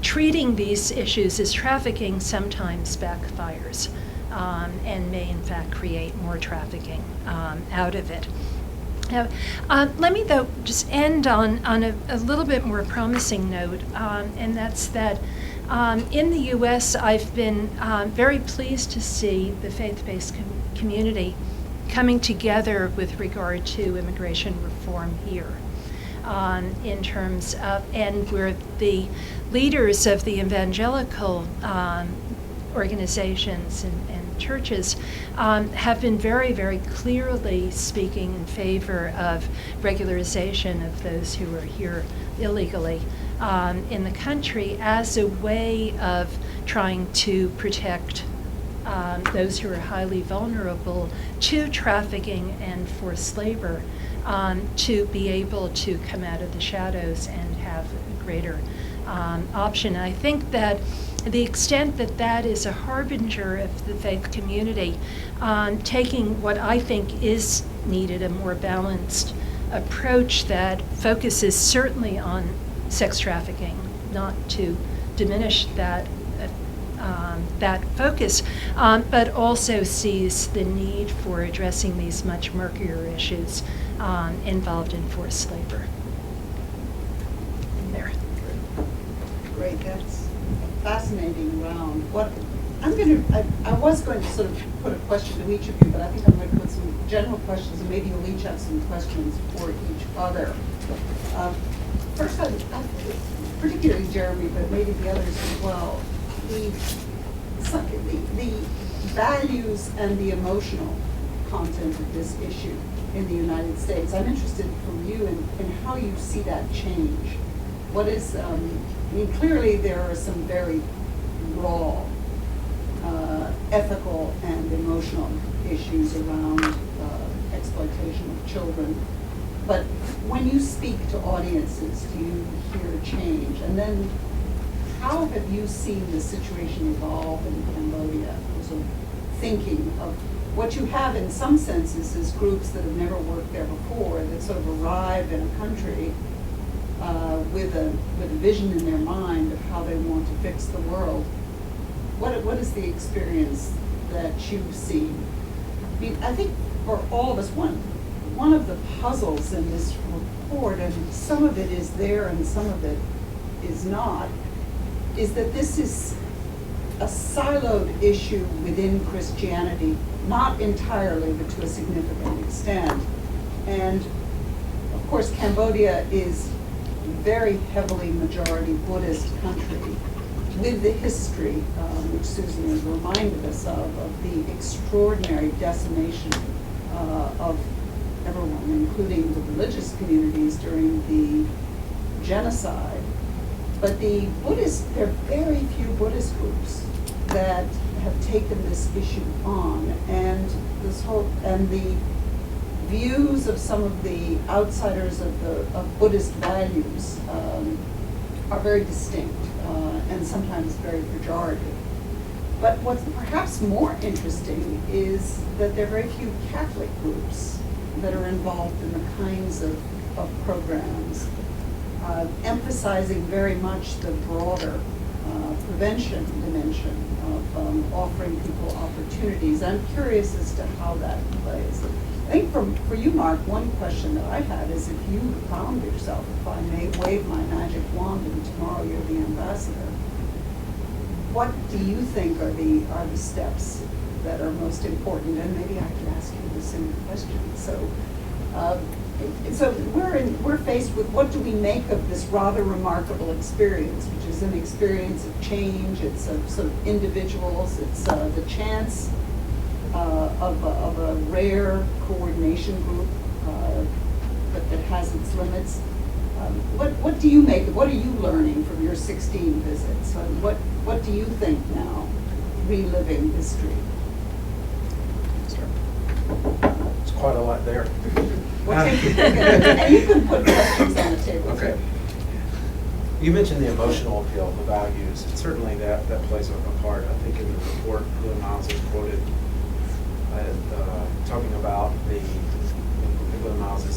Speaker 4: treating these issues as trafficking sometimes backfires and may in fact create more trafficking out of it. Now, let me though just end on a little bit more promising note, and that's that in the U.S. I've been very pleased to see the faith-based community coming together with regard to immigration reform here. In terms of, and where the leaders of the evangelical organizations and churches have been very, very clearly speaking in favor of regularization of those who are here illegally in the country as a way of trying to protect those who are highly vulnerable to trafficking and forced labor, to be able to come out of the shadows and have a greater option. I think that the extent that that is a harbinger of the faith community, taking what I think is needed, a more balanced approach that focuses certainly on sex trafficking, not to diminish that focus, but also sees the need for addressing these much murkier issues involved in forced labor. There.
Speaker 1: Great, that's a fascinating round. I was going to sort of put a question to each of you, but I think I'm going to put some general questions, and maybe you'll each have some questions for each other. First, particularly Jeremy, but maybe the others as well, the values and the emotional content of this issue in the United States. I'm interested from you in how you see that change. What is, clearly there are some very raw ethical and emotional issues around exploitation of children. But when you speak to audiences, do you hear change? And then how have you seen the situation evolve in Cambodia? So thinking of what you have in some senses is groups that have never worked there before that sort of arrive in a country with a vision in their mind of how they want to fix the world. What is the experience that you've seen? I mean, I think for all of us, one of the puzzles in this report, and some of it is there and some of it is not, is that this is a siloed issue within Christianity, not entirely, but to a significant extent. And of course, Cambodia is a very heavily majority Buddhist country with the history, which Susan has reminded us of the extraordinary decimation of everyone, including the religious communities during the genocide. But the Buddhist, there are very few Buddhist groups that have taken this issue on, and the views of some of the outsiders of Buddhist values are very distinct and sometimes very pejorative. But what's perhaps more interesting is that there are very few Catholic groups that are involved in the kinds of programs, emphasizing very much the broader prevention dimension of offering people opportunities. I'm curious as to how that plays. I think for you, Mark, one question that I had is if you found yourself, if I may wave my magic wand and tomorrow you're the ambassador, what do you think are the steps that are most important? And maybe I could ask you the same question. So we're faced with what do we make of this rather remarkable experience, which is an experience of change. It's of sort of individuals. It's the chance of a rare coordination group, but that has its limits. What do you make of? What are you learning from your 16 visits? What do you think now, reliving history?
Speaker 2: It's quite a lot there.
Speaker 1: We'll take your pick and you can put questions on the table.
Speaker 2: Okay. You mentioned the emotional appeal, the values, and certainly that plays a part. I think in the report, Lou Miles is quoted talking about Lou Miles is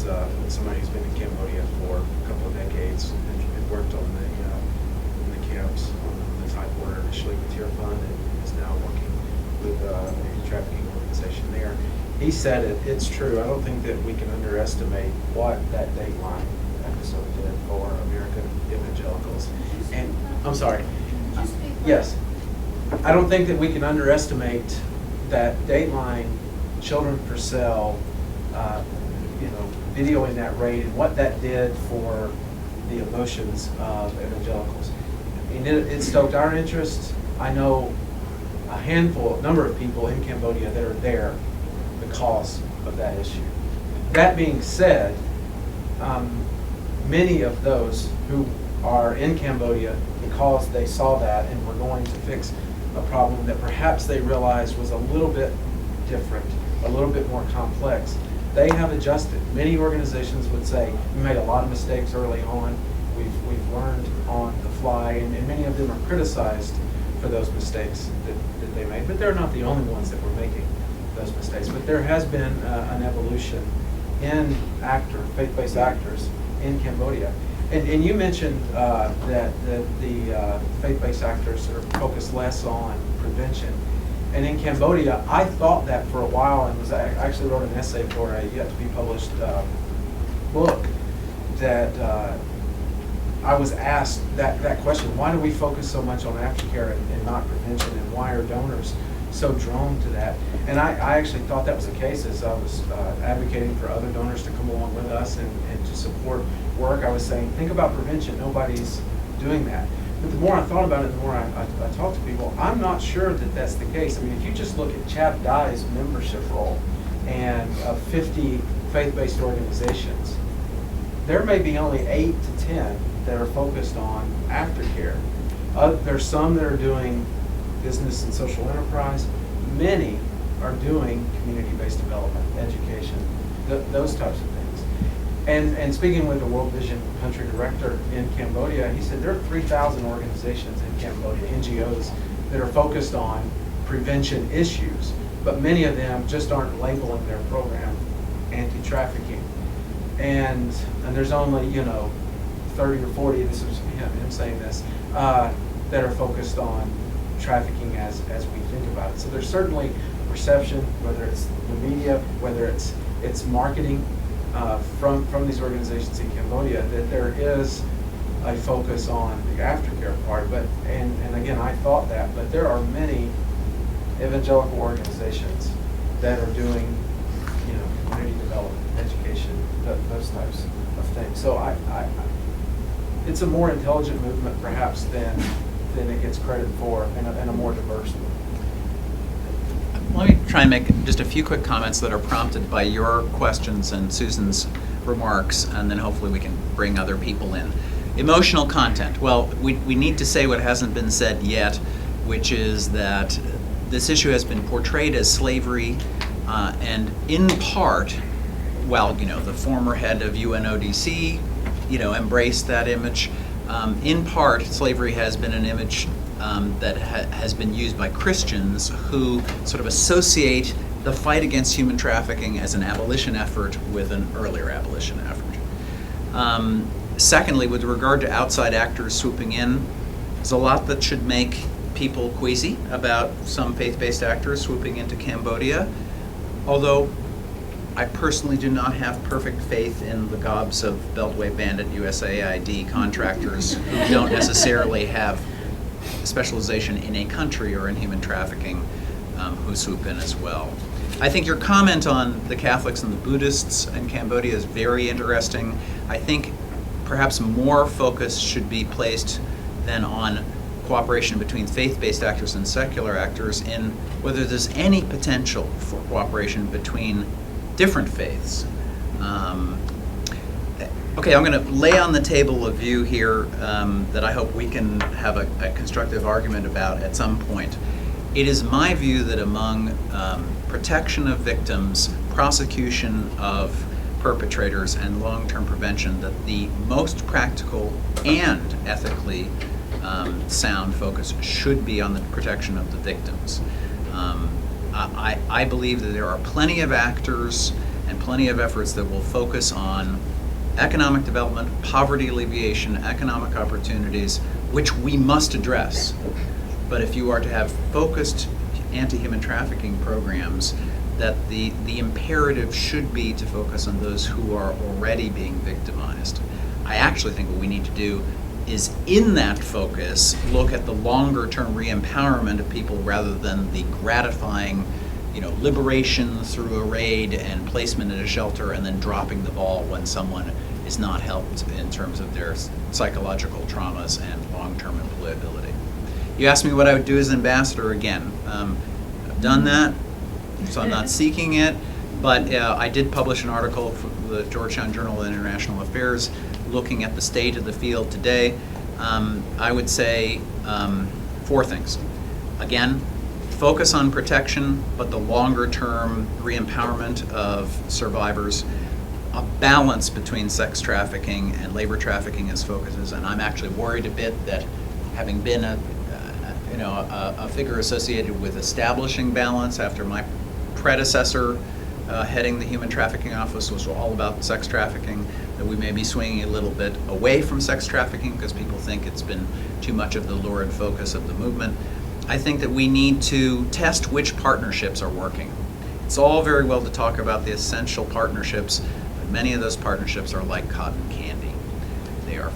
Speaker 2: somebody who's been in Cambodia for a couple of decades and worked on in the camps on the Thai border initially with Tier Fund and is now working with a trafficking organization there. He said it's true. I don't think that we can underestimate what that Dateline episode did for American evangelicals. And I'm sorry. Yes. I don't think that we can underestimate that Dateline, children per cell, videoing that raid and what that did for the emotions of evangelicals. I mean, it stoked our interest. I know a number of people in Cambodia that are there because of that issue. That being said, many of those who are in Cambodia because they saw that and were going to fix a problem that perhaps they realized was a little bit different, a little bit more complex, they have adjusted. Many organizations would say, we made a lot of mistakes early on. We've learned on the fly, and many of them are criticized for those mistakes that they made. But they're not the only ones that were making those mistakes. But there has been an evolution in faith-based actors in Cambodia. And you mentioned that the faith-based actors are focused less on prevention. And in Cambodia, I thought that for a while, and I actually wrote an essay for a yet-to-be-published book that I was asked that question: why do we focus so much on aftercare and not prevention, and why are donors so drawn to that? And I actually thought that was the case as I was advocating for other donors to come along with us and to support work. I was saying, think about prevention. Nobody's doing that. But the more I thought about it, the more I talked to people, I'm not sure that that's the case. I mean, if you just look at Chap Dai's membership roll and 50 faith-based organizations, there may be only 8 to 10 that are focused on aftercare. There's some that are doing business and social enterprise. Many are doing community-based development, education, those types of things. And speaking with the World Vision country director in Cambodia, he said there are 3,000 organizations in Cambodia, NGOs, that are focused on prevention issues, but many of them just aren't labeling their program anti-trafficking. And there's only, 30 or 40, this is him saying this, that are focused on trafficking as we think about it. So there's certainly a perception, whether it's the media, whether it's marketing from these organizations in Cambodia, that there is a focus on the aftercare part. But and again, I thought that, but there are many evangelical organizations that are doing, community development, education, those types of things. So it's a more intelligent movement perhaps than it gets credit for, and a more diverse movement.
Speaker 3: Let me try and make just a few quick comments that are prompted by your questions and Susan's remarks, and then hopefully we can bring other people in. Emotional content. Well, we need to say what hasn't been said yet, which is that this issue has been portrayed as slavery, and in part, while the former head of UNODC, embraced that image, in part, slavery has been an image that has been used by Christians who sort of associate the fight against human trafficking as an abolition effort with an earlier abolition effort. Secondly, with regard to outside actors swooping in, there's a lot that should make people queasy about some faith-based actors swooping into Cambodia, although I personally do not have perfect faith in the gobs of Beltway Bandit USAID contractors who don't necessarily have specialization in a country or in human trafficking who swoop in as well. I think your comment on the Catholics and the Buddhists in Cambodia is very interesting. I think perhaps more focus should be placed then on cooperation between faith-based actors and secular actors in whether there's any potential for cooperation between different faiths. Okay, I'm going to lay on the table a view here that I hope we can have a constructive argument about at some point. It is my view that among protection of victims, prosecution of perpetrators, and long-term prevention, that the most practical and ethically sound focus should be on the protection of the victims. I believe that there are plenty of actors and plenty of efforts that will focus on economic development, poverty alleviation, economic opportunities, which we must address. But if you are to have focused anti-human trafficking programs, that the imperative should be to focus on those who are already being victimized. I actually think what we need to do is, in that focus, look at the longer-term re-empowerment of people rather than the gratifying, liberation through a raid and placement in a shelter and then dropping the ball when someone is not helped in terms of their psychological traumas and long-term employability. You asked me what I would do as ambassador again. I've done that, so I'm not seeking it, but I did publish an article for the Georgetown Journal of International Affairs looking at the state of the field today. I would say 4 things. Again, focus on protection, but the longer term re-empowerment of survivors. a balance between sex trafficking and labor trafficking as focuses, and I'm actually worried a bit that having been a figure associated with establishing balance after my predecessor heading the Human Trafficking Office was all about sex trafficking, that we may be swinging a little bit away from sex trafficking because people think it's been too much of the lurid focus of the movement. I think that we need to test which partnerships are working. It's all very well to talk about the essential partnerships, but many of those partnerships are like cotton candy. They are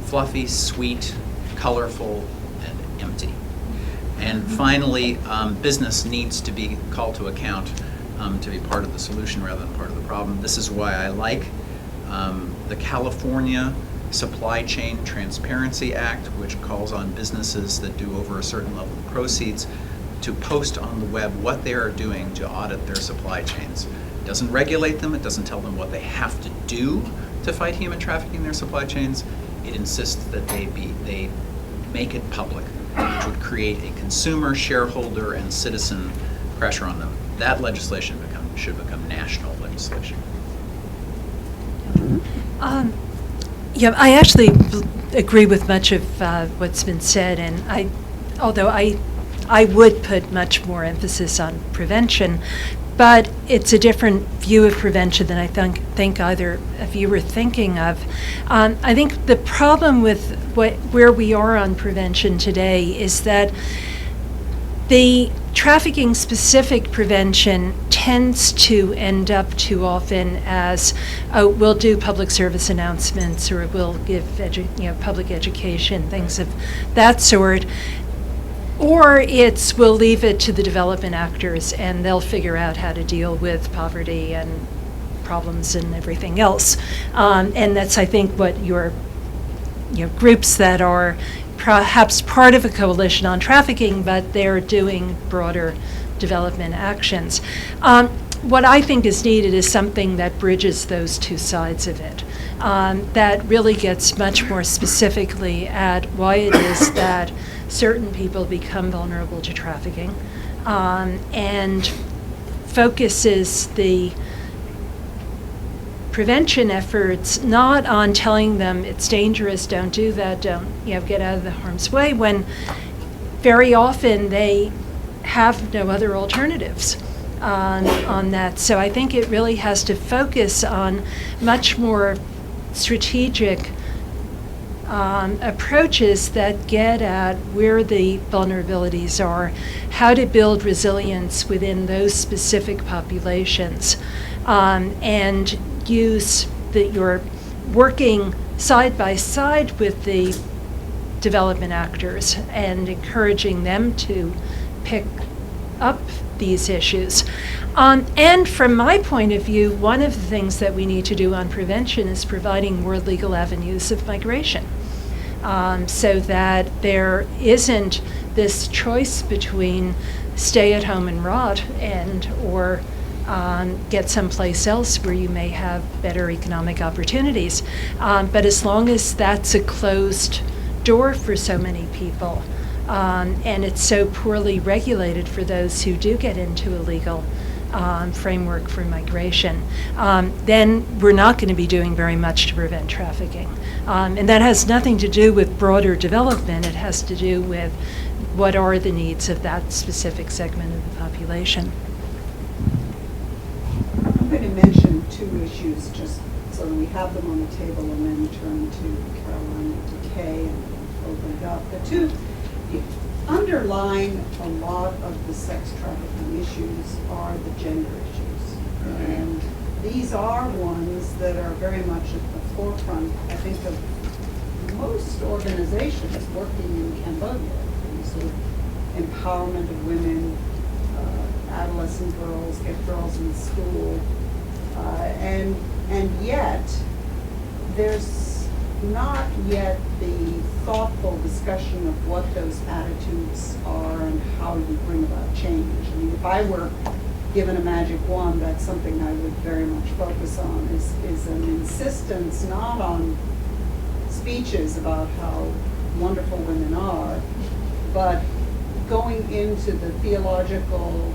Speaker 3: fluffy, sweet, colorful, and empty. And finally, business needs to be called to account to be part of the solution rather than part of the problem. This is why I like the California Supply Chain Transparency Act, which calls on businesses that do over a certain level of proceeds to post on the web what they are doing to audit their supply chains. It doesn't regulate them, it doesn't tell them what they have to do to fight human trafficking in their supply chains. It insists that they make it public, which would create a consumer, shareholder, and citizen pressure on them. That legislation should become national legislation.
Speaker 4: Yeah, I actually agree with much of what's been said, and although I would put much more emphasis on prevention, but it's a different view of prevention than I think either of you were thinking of. I think the problem with where we are on prevention today is that the trafficking-specific prevention tends to end up too often as, oh, we'll do public service announcements, or we'll give public education, things of that sort. Or we'll leave it to the development actors, and they'll figure out how to deal with poverty and problems and everything else. And that's, I think, what your groups that are perhaps part of a coalition on trafficking, but they're doing broader development actions. What I think is needed is something that bridges those two sides of it, that really gets much more specifically at why it is that certain people become vulnerable to trafficking, and focuses the prevention efforts not on telling them it's dangerous, don't do that, don't get out of the harm's way, when very often they have no other alternatives on that. So I think it really has to focus on much more strategic approaches that get at where the vulnerabilities are, how to build resilience within those specific populations, and use that you're working side by side with the development actors and encouraging them to pick up these issues. And from my point of view, one of the things that we need to do on prevention is providing more legal avenues of migration, so that there isn't this choice between stay at home and rot or get someplace else where you may have better economic opportunities. But as long as that's a closed door for so many people, and it's so poorly regulated for those who do get into a legal framework for migration, then we're not going to be doing very much to prevent trafficking. And that has nothing to do with broader development. It has to do with what are the needs of that specific segment of the population.
Speaker 1: I'm going to mention two issues just so that we have them on the table, and then turn to Caroline and to Kay and open it up. The two underlying a lot of the sex trafficking issues are the gender issues. And these are ones that are very much at the forefront, I think, of most organizations working in Cambodia. The sort of empowerment of women, adolescent girls, get girls in school, and yet there's not yet the thoughtful discussion of what those attitudes are and how you bring about change. I mean, if I were given a magic wand, that's something I would very much focus on, is an insistence not on speeches about how wonderful women are, but going into the theological,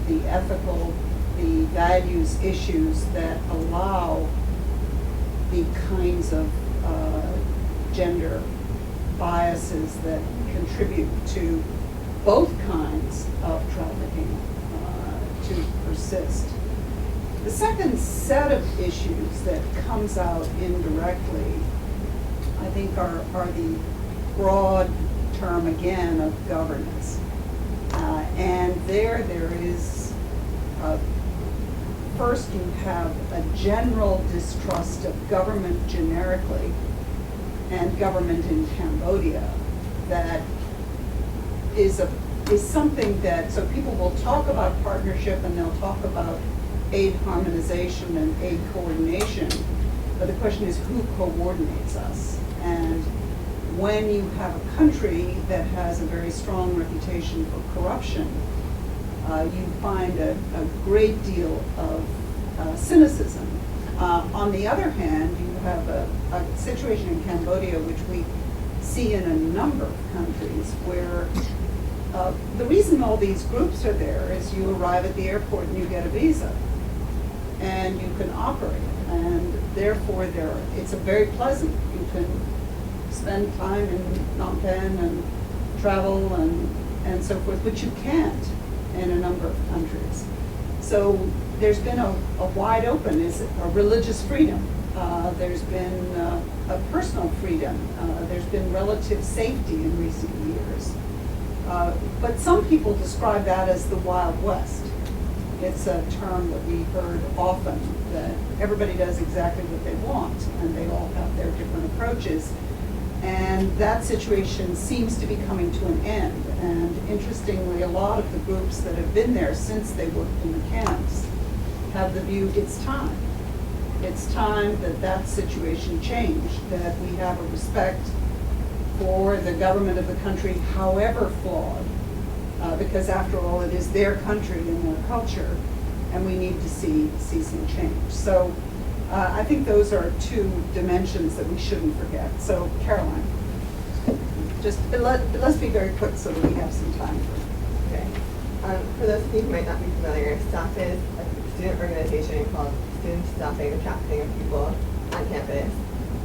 Speaker 1: the ethical, the values issues that allow the kinds of gender biases that contribute to both kinds of trafficking to persist. The second set of issues that comes out indirectly, I think, are the broad term again of governance. And there is, first you have a general distrust of government generically and government in Cambodia that is something that, so people will talk about partnership and they'll talk about aid harmonization and aid coordination, but the question is who coordinates us? And when you have a country that has a very strong reputation for corruption, you find a great deal of cynicism. On the other hand, you have a situation in Cambodia, which we see in a number of countries, where the reason all these groups are there is you arrive at the airport and you get a visa, and you can operate, and therefore it's a very pleasant. You can spend time in Phnom Penh and travel and so forth, which you can't in a number of countries. So there's been a wide open, is a religious freedom. There's been a personal freedom. There's been relative safety in recent years. But some people describe that as the Wild West. It's a term that we heard often, that everybody does exactly what they want, and they all have their different approaches. And that situation seems to be coming to an end. And interestingly, a lot of the groups that have been there since they worked in the camps have the view it's time. It's time that that situation changed, that we have a respect for the government of the country, however flawed, because after all, it is their country and their culture, and we need to see some change. So I think those are two dimensions that we shouldn't forget. So Caroline, just let's be very quick so that we have some time for.
Speaker 5: Okay. For those of you who might not be familiar, STOP is a student organization called Students Stopping the Trafficking of People on Campus.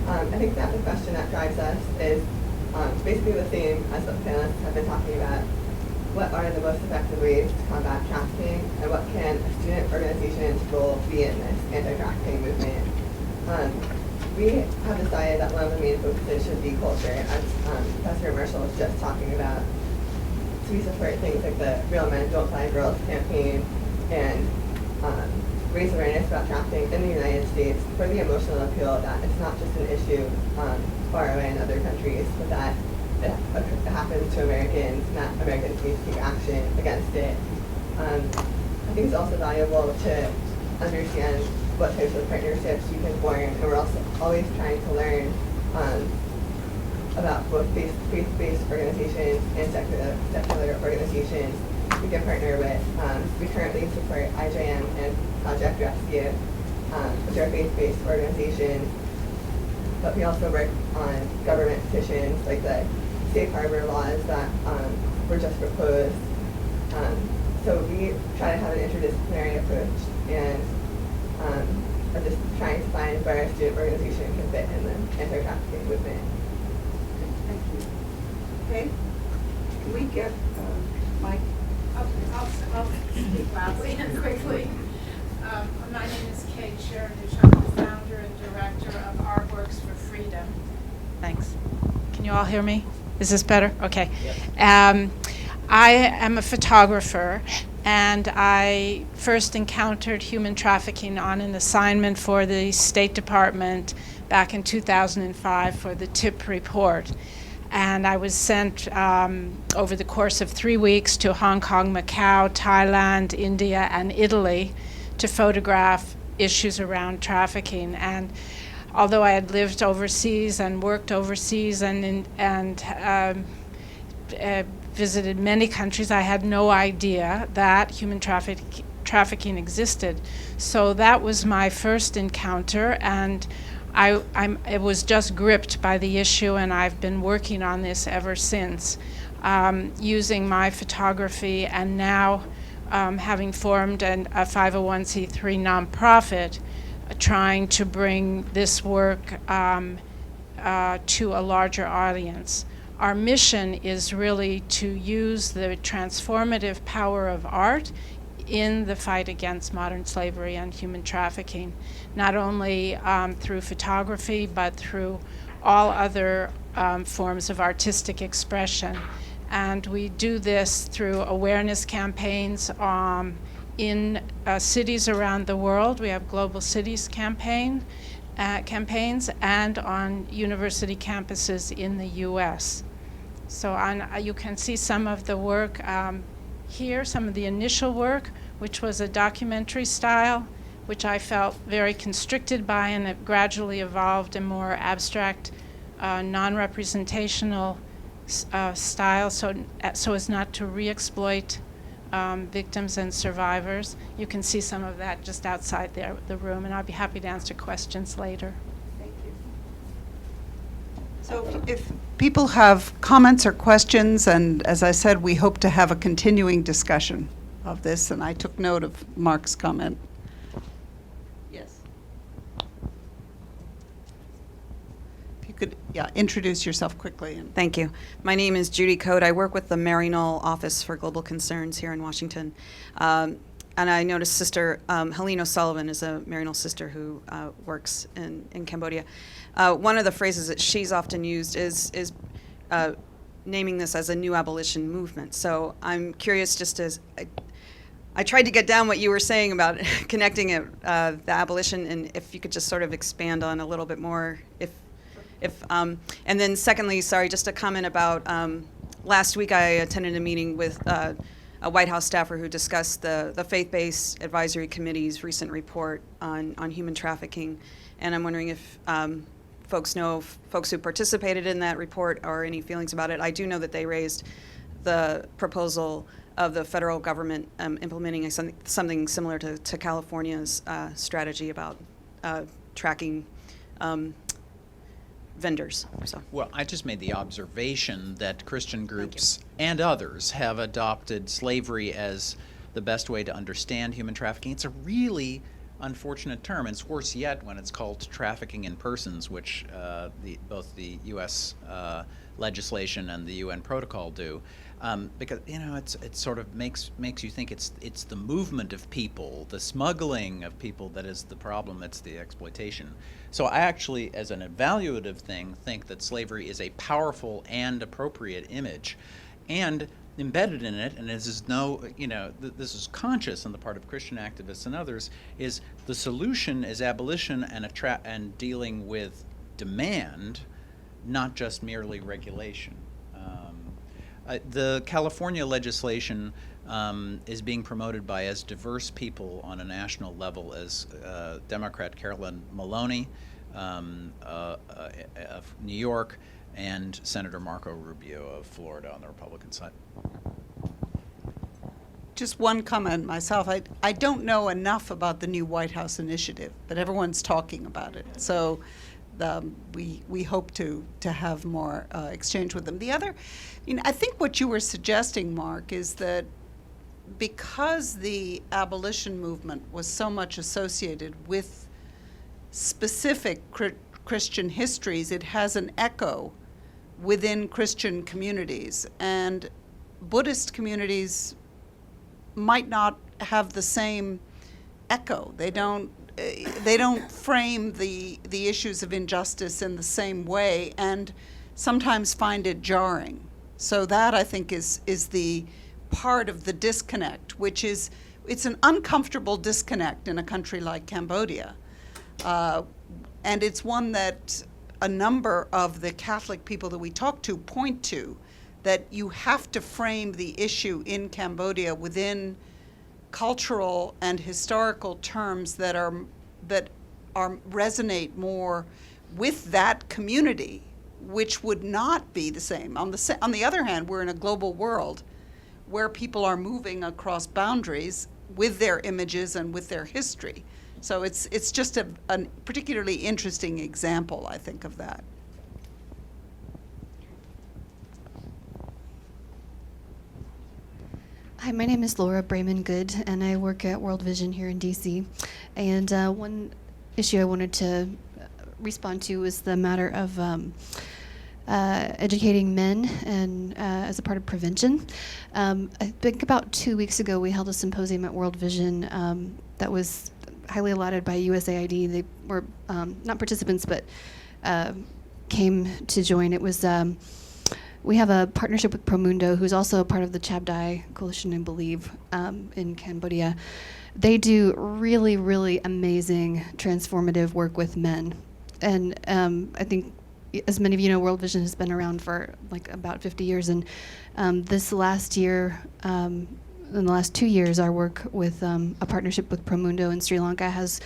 Speaker 5: I think that the question that drives us is basically the same as what the panelists have been talking about. What are the most effective ways to combat trafficking, and what can a student organization's role be in this anti-trafficking movement? We have decided that one of the main focuses should be culture, as Katherine Marshall was just talking about. So we support things like the Real Men Don't Fly Girls campaign and raise awareness about trafficking in the United States for the emotional appeal that it's not just an issue far away in other countries, but that it happens to Americans, and that Americans need to take action against it. I think it's also valuable to understand what types of partnerships you can form, and we're also always trying to learn about both faith-based organizations and secular organizations we can partner with. We currently support IJM and Project Rescue, which are faith-based organizations, but we also work on government petitions like the safe harbor laws that were just proposed. So we try to have an interdisciplinary approach, and are just trying to find where a student organization can fit in the anti-trafficking movement.
Speaker 1: Thank you. Okay, can we get Mike?
Speaker 6: I'll speak loudly and quickly. My name is Kate Sheridan. I'm the founder and director of Our Works for Freedom. Thanks. Can you all hear me? Is this better? Okay. Yes. I am a photographer, and I first encountered human trafficking on an assignment for the State Department back in 2005 for the TIP report. And I was sent over the course of 3 weeks to Hong Kong, Macau, Thailand, India, and Italy to photograph issues around trafficking. And although I had lived overseas and worked overseas and visited many countries, I had no idea that human trafficking existed. So that was my first encounter, and I was just gripped by the issue, and I've been working on this ever since, using my photography and now having formed a 501c3 nonprofit, trying to bring this work to a larger audience. Our mission is really to use the transformative power of art in the fight against modern slavery and human trafficking, not only through photography, but through all other forms of artistic expression. And we do this through awareness campaigns in cities around the world. We have Global Cities campaigns and on university campuses in the US. So you can see some of the work here, some of the initial work, which was a documentary style, which I felt very constricted by, and it gradually evolved a more abstract, non-representational style, so as not to re-exploit victims and survivors. You can see some of that just outside the room, and I'll be happy to answer questions later.
Speaker 1: Thank you. So if people have comments or questions, and as I said, we hope to have a continuing discussion of this, and I took note of Mark's comment. Yes. If you could, introduce yourself quickly.
Speaker 7: Thank you. My name is Judy Code. I work with the Mary Knoll Office for Global Concerns here in Washington. And I noticed Sister Helene O'Sullivan is a Mary Knoll sister who works in Cambodia. One of the phrases that she's often used is naming this as a new abolition movement. So I'm curious, just as I tried to get down what you were saying about connecting it, the abolition, and if you could just sort of expand on a little bit more, and then secondly, sorry, just a comment about last week I attended a meeting with a White House staffer who discussed the Faith-Based Advisory Committee's recent report on human trafficking, and I'm wondering if folks who participated in that report or any feelings about it. I do know that they raised the proposal of the federal government implementing something similar to California's strategy about tracking vendors. So.
Speaker 3: Well, I just made the observation that Christian groups and others have adopted slavery as the best way to understand human trafficking. It's a really unfortunate term. It's worse yet when it's called trafficking in persons, which both the U.S. Legislation and the UN protocol do, because it sort of makes you think it's the movement of people, the smuggling of people that is the problem. It's the exploitation. So I actually, as an evaluative thing, think that slavery is a powerful and appropriate image, and embedded in it, and this is this is conscious on the part of Christian activists and others, is the solution is abolition and dealing with demand, not just merely regulation. The California legislation is being promoted by as diverse people on a national level as Democrat Carolyn Maloney of New York, and Senator Marco Rubio of Florida on the Republican side.
Speaker 1: Just one comment myself. I don't know enough about the new White House initiative, but everyone's talking about it. So we hope to have more exchange with them. The other, I think what you were suggesting, Mark, is that because the abolition movement was so much associated with specific Christian histories, it has an echo within Christian communities, and Buddhist communities might not have the same echo. They don't frame the issues of injustice in the same way, and sometimes find it jarring. So that, I think, is the part of the disconnect, which is, it's an uncomfortable disconnect in a country like Cambodia. And it's one that a number of the Catholic people that we talk to point to, that you have to frame the issue in Cambodia within cultural and historical terms that resonate more with that community, which would not be the same. On the other hand, we're in a global world where people are moving across boundaries with their images and with their history. So it's just a particularly interesting example, I think, of that.
Speaker 8: Hi, my name is Laura Brayman Good, and I work at World Vision here in DC. And one issue I wanted to respond to was the matter of educating men and as a part of prevention. I think about 2 weeks ago we held a symposium at World Vision that was highly allotted by USAID. They were not participants, but came to join. It was we have a partnership with Promundo, who's also a part of the Chabdai Coalition, I believe, in Cambodia. They do really, really amazing transformative work with men. And I think, as many of you know, World Vision has been around for like about 50 years. And this last year, in the last 2 years, our work with a partnership with Promundo in Sri Lanka has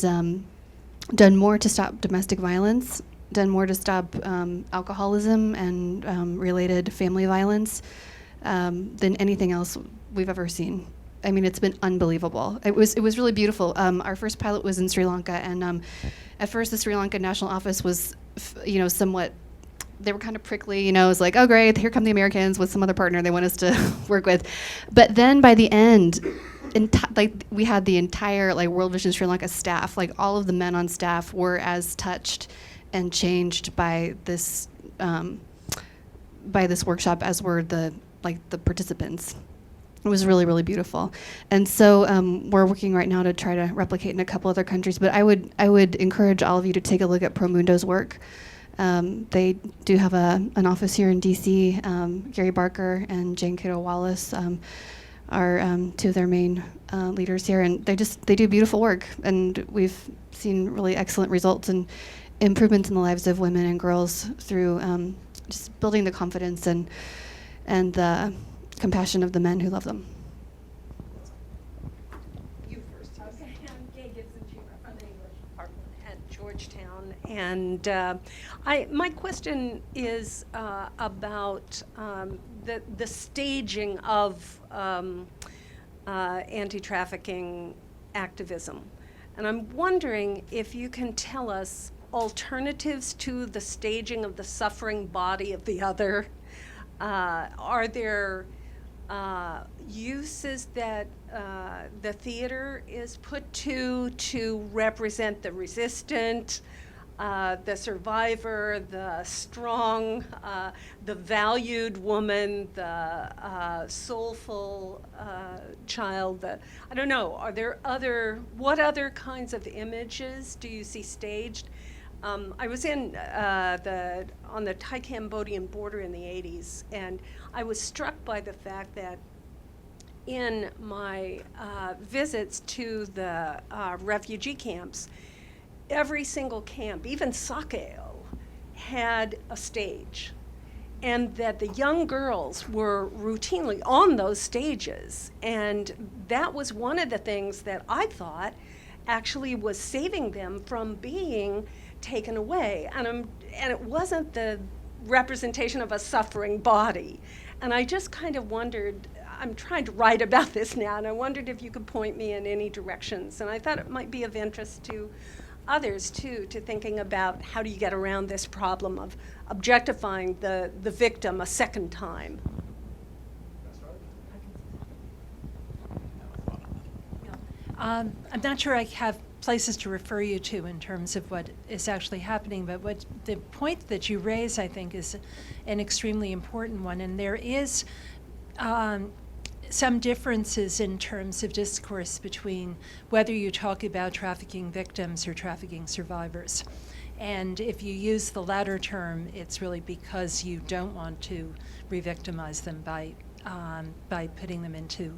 Speaker 8: done more to stop domestic violence, done more to stop alcoholism and related family violence than anything else we've ever seen. I mean, it's been unbelievable. It was really beautiful. Our first pilot was in Sri Lanka, and at first the Sri Lanka National Office was, somewhat, they were kind of prickly. It was like, oh great, here come the Americans with some other partner they want us to work with. But then by the end, we had the entire World Vision Sri Lanka staff, all of the men on staff were as touched and changed by this workshop as were the participants. It was really, really beautiful. And so we're working right now to try to replicate in a couple other countries. But I would encourage all of you to take a look at Promundo's work. They do have an office here in DC. Gary Barker and Jane Cato Wallace are two of their main leaders here, and they do beautiful work. And we've seen really excellent results and improvements in the lives of women and girls through just building the confidence and the compassion of the men who love them.
Speaker 9: You first. Okay, I'm Gay Gibson-Cheever from the English Department at Georgetown, and my question is about the staging of anti-trafficking activism, and I'm wondering if you can tell us alternatives to the staging of the suffering body of the other. Are there uses that the theater is put to represent the resistant, the survivor, the strong, the valued woman, the soulful child? I don't know. Are there what other kinds of images do you see staged? I was on the Thai-Cambodian border in the 80s, and I was struck by the fact that in my visits to the refugee camps, every single camp, even Sakeo, had a stage, and that the young girls were routinely on those stages. And that was one of the things that I thought actually was saving them from being taken away, and it wasn't the representation of a suffering body. And I just kind of wondered, I'm trying to write about this now, and I wondered if you could point me in any directions. And I thought it might be of interest to others too, to thinking about how do you get around this problem of objectifying the victim a second time.
Speaker 4: I'm not sure I have places to refer you to in terms of what is actually happening, but what the point that you raise, I think, is an extremely important one. And there is some differences in terms of discourse between whether you talk about trafficking victims or trafficking survivors. And if you use the latter term, it's really because you don't want to re-victimize them by putting them into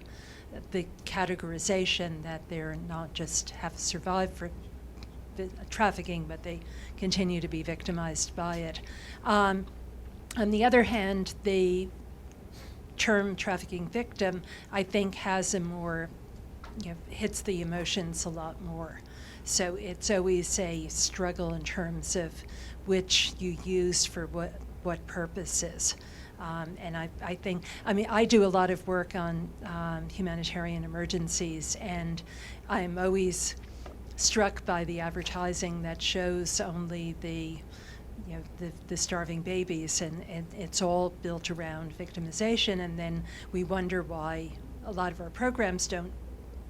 Speaker 4: the categorization that they're not just have survived for trafficking, but they continue to be victimized by it. On the other hand, the term trafficking victim, I think, has a more, hits the emotions a lot more. So it's always a struggle in terms of which you use for what purposes. And I think, I do a lot of work on humanitarian emergencies, and I'm always struck by the advertising that shows only the the starving babies, and it's all built around victimization, and then we wonder why a lot of our programs don't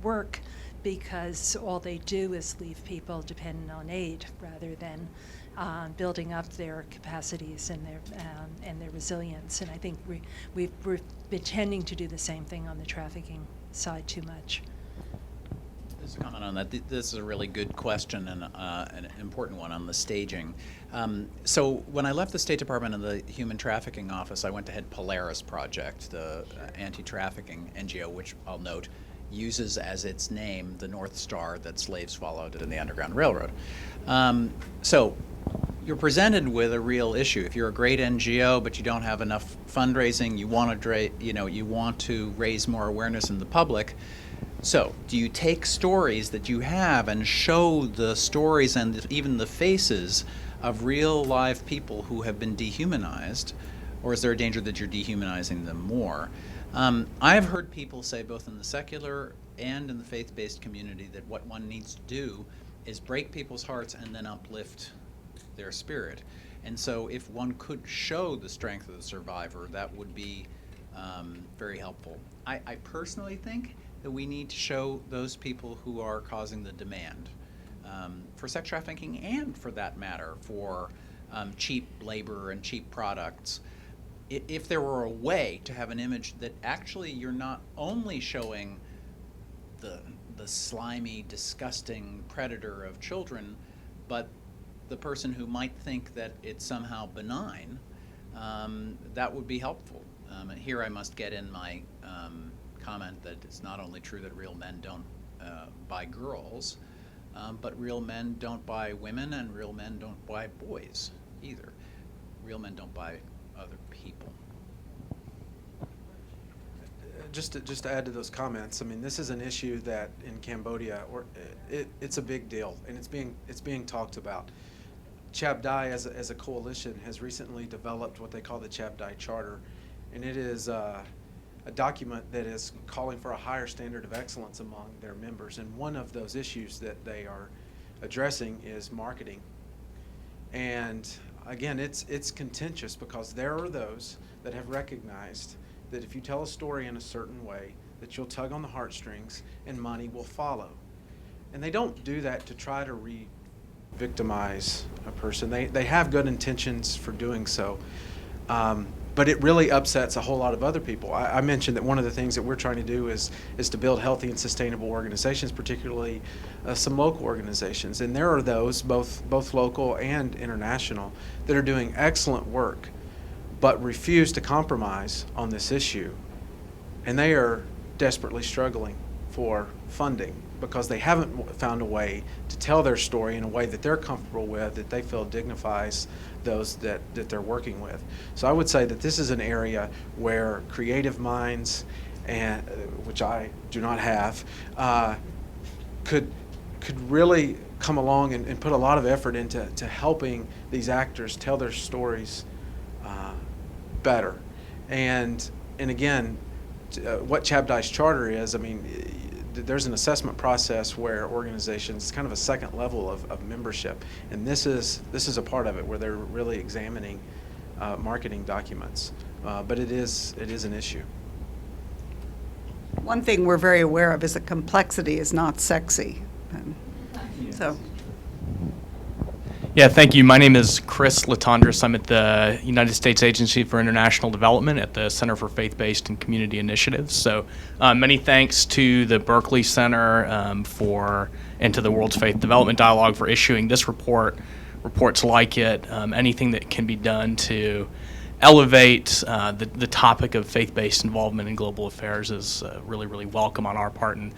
Speaker 4: work, because all they do is leave people dependent on aid rather than building up their capacities and their resilience. And I think we've been tending to do the same thing on the trafficking side too much.
Speaker 3: Just a comment on that. This is a really good question and an important one on the staging. So when I left the State Department and the Human Trafficking Office, I went to head Polaris Project, the anti-trafficking NGO, which I'll note uses as its name the North Star that slaves followed in the Underground Railroad. So you're presented with a real issue. If you're a great NGO but you don't have enough fundraising, you want to raise more awareness in the public. So do you take stories that you have and show the stories and even the faces of real live people who have been dehumanized, or is there a danger that you're dehumanizing them more? I've heard people say, both in the secular and in the faith-based community, that what one needs to do is break people's hearts and then uplift their spirit. And so if one could show the strength of the survivor, that would be very helpful. I personally think that we need to show those people who are causing the demand for sex trafficking, and for that matter, for cheap labor and cheap products. If there were a way to have an image that actually you're not only showing the slimy, disgusting predator of children, but the person who might think that it's somehow benign, that would be helpful. Here I must get in my comment that it's not only true that real men don't buy girls, but real men don't buy women, and real men don't buy boys either. Real men don't buy other people.
Speaker 2: Just to add to those comments, I mean, this is an issue that in Cambodia, it's a big deal, and it's being talked about. Chabdai, as a coalition, has recently developed what they call the Chabdai Charter, and it is a document that is calling for a higher standard of excellence among their members. And one of those issues that they are addressing is marketing. And again, it's contentious, because there are those that have recognized that if you tell a story in a certain way, that you'll tug on the heartstrings and money will follow. And they don't do that to try to re-victimize a person. They have good intentions for doing so. But it really upsets a whole lot of other people. I mentioned that one of the things that we're trying to do is to build healthy and sustainable organizations, particularly some local organizations. And there are those, both local and international, that are doing excellent work, but refuse to compromise on this issue. And they are desperately struggling for funding, because they haven't found a way to tell their story in a way that they're comfortable with, that they feel dignifies those that they're working with. So I would say that this is an area where creative minds, and which I do not have, could really come along and put a lot of effort into helping these actors tell their stories better. And again, what Chabdai's charter is, I mean, there's an assessment process where organizations, kind of a second level of membership, and this is a part of it, where they're really examining marketing documents. But it is an issue.
Speaker 1: One thing we're very aware of is that complexity is not sexy. And so.
Speaker 10: Yeah, thank you. My name is Chris Latondras. I'm at the United States Agency for International Development at the Center for Faith-Based and Community Initiatives. So many thanks to the Berkley Center and to the World's Faith Development Dialogue for issuing this report, reports like it. Anything that can be done to elevate the topic of faith-based involvement in global affairs is really, really welcome on our part. And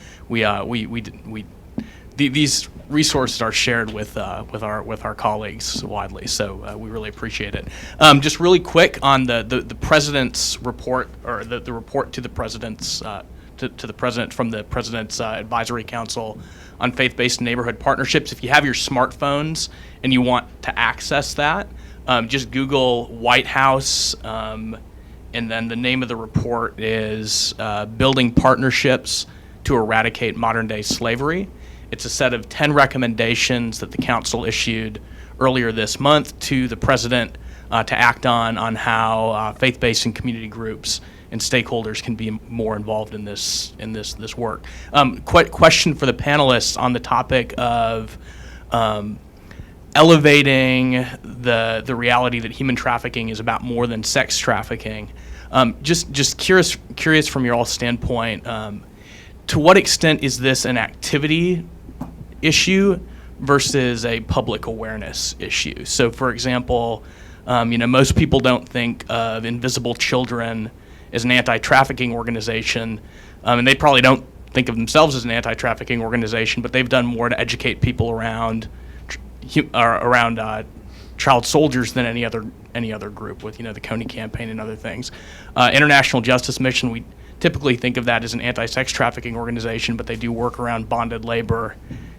Speaker 10: these resources are shared with our colleagues widely, so we really appreciate it. Just really quick on the president's report, or the report to the president's to the president from the president's advisory council on faith-based neighborhood partnerships. If you have your smartphones and you want to access that, just Google White House, and then the name of the report is Building Partnerships to Eradicate Modern Day Slavery. It's a set of 10 recommendations that the council issued earlier this month to the president to act on how faith-based and community groups and stakeholders can be more involved in this work. Question for the panelists on the topic of elevating the reality that human trafficking is about more than sex trafficking. Just curious from your all standpoint, to what extent is this an activity issue versus a public awareness issue? So, for example, most people don't think of Invisible Children as an anti-trafficking organization, and they probably don't think of themselves as an anti-trafficking organization, but they've done more to educate people around child soldiers than any other group, with the Coney Campaign and other things. International Justice Mission, we typically think of that as an anti-sex trafficking organization, but they do work around bonded labor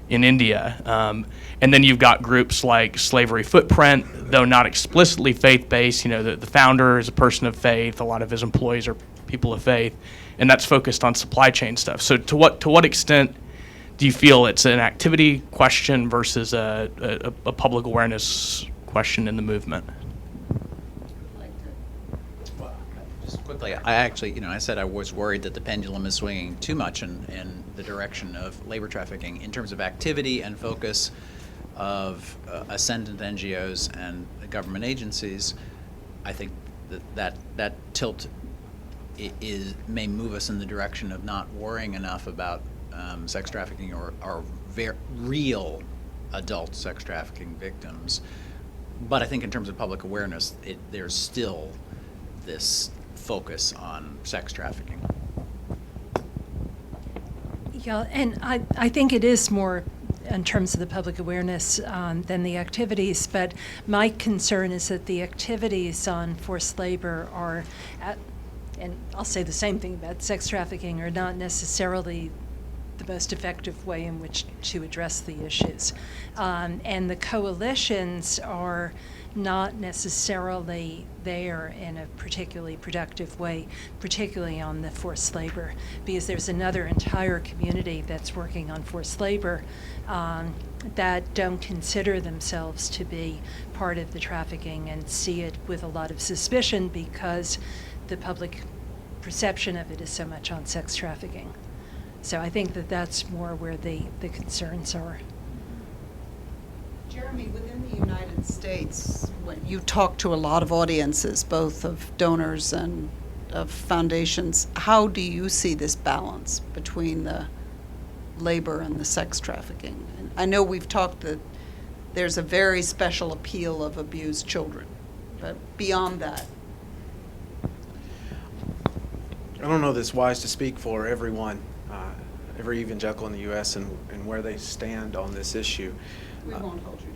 Speaker 10: in India. And then you've got groups like Slavery Footprint, though not explicitly faith-based. The founder is a person of faith. A lot of his employees are people of faith, and that's focused on supply chain stuff. So to what extent do you feel it's an activity question versus a public awareness question in the movement?
Speaker 3: Just quickly, I actually, I said I was worried that the pendulum is swinging too much in the direction of labor trafficking in terms of activity and focus of ascendant NGOs and government agencies. I think that tilt may move us in the direction of not worrying enough about sex trafficking or real adult sex trafficking victims. But I think in terms of public awareness, there's still this focus on sex trafficking.
Speaker 4: Yeah, and I think it is more in terms of the public awareness than the activities, but my concern is that the activities on forced labor are, and I'll say the same thing about sex trafficking, are not necessarily the most effective way in which to address the issues. And the coalitions are not necessarily there in a particularly productive way, particularly on the forced labor, because there's another entire community that's working on forced labor that don't consider themselves to be part of the trafficking and see it with a lot of suspicion because the public perception of it is so much on sex trafficking. So I think that that's more where the concerns are.
Speaker 1: Jeremy, within the United States, when you talk to a lot of audiences, both of donors and of foundations, how do you see this balance between the labor and the sex trafficking? And I know we've talked that there's a very special appeal of abused children, but beyond that.
Speaker 2: I don't know that it's wise to speak for everyone, every evangelical in the U.S. and where they stand on this issue.
Speaker 1: We won't hold you to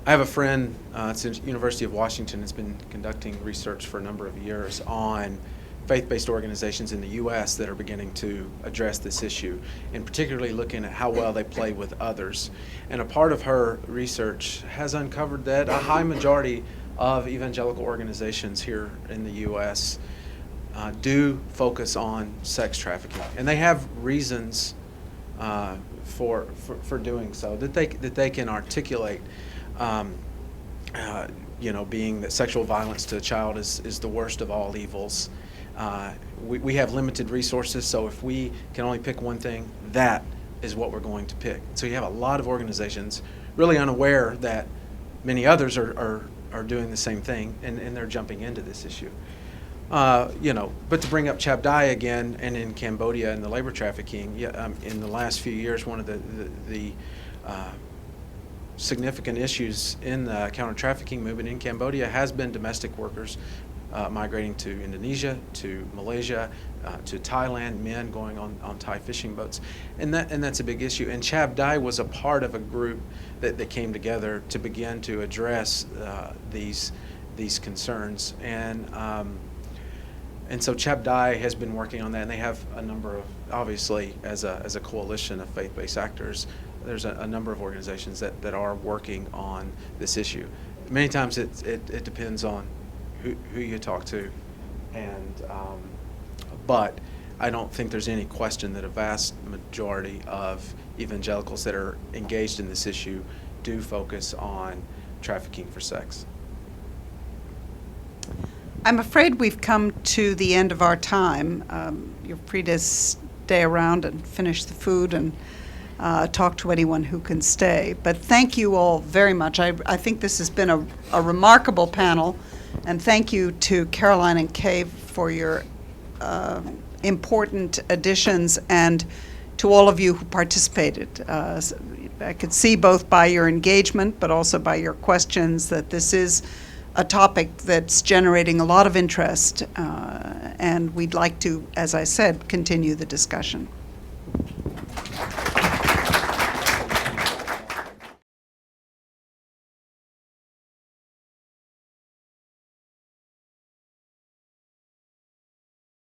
Speaker 2: I have a friend at the University of Washington has been conducting research for a number of years on faith-based organizations in the U.S. that are beginning to address this issue, and particularly looking at how well they play with others. And a part of her research has uncovered that a high majority of evangelical organizations here in the U.S. Do focus on sex trafficking, and they have reasons for doing so that they can articulate. Being that sexual violence to a child is the worst of all evils. We have limited resources, so if we can only pick one thing, that is what we're going to pick. So you have a lot of organizations really unaware that many others are doing the same thing, and they're jumping into this issue. But to bring up Chabdai again, and in Cambodia and the labor trafficking, in the last few years, one of the significant issues in the counter-trafficking movement in Cambodia has been domestic workers migrating to Indonesia, to Malaysia, to Thailand, men going on Thai fishing boats, and that's a big issue. And Chabdai was a part of a group that came together to begin to address these concerns, and so Chabdai has been working on that, and they have a number of, obviously, as a coalition of faith-based actors, there's a number of organizations that are working on this issue. Many times it depends on who you talk to, and but I don't think there's any question that a vast majority of evangelicals that are engaged in this issue do focus on trafficking for sex.
Speaker 1: I'm afraid we've come to the end of our time. You're free to stay around and finish the food and talk to anyone who can stay. But thank you all very much. I think this has been a remarkable panel, and thank you to Caroline and Kay for your important additions, and to all of you who participated. I could see both by your engagement but also by your questions that this is a topic that's generating a lot of interest, and we'd like to, as I said, continue the discussion.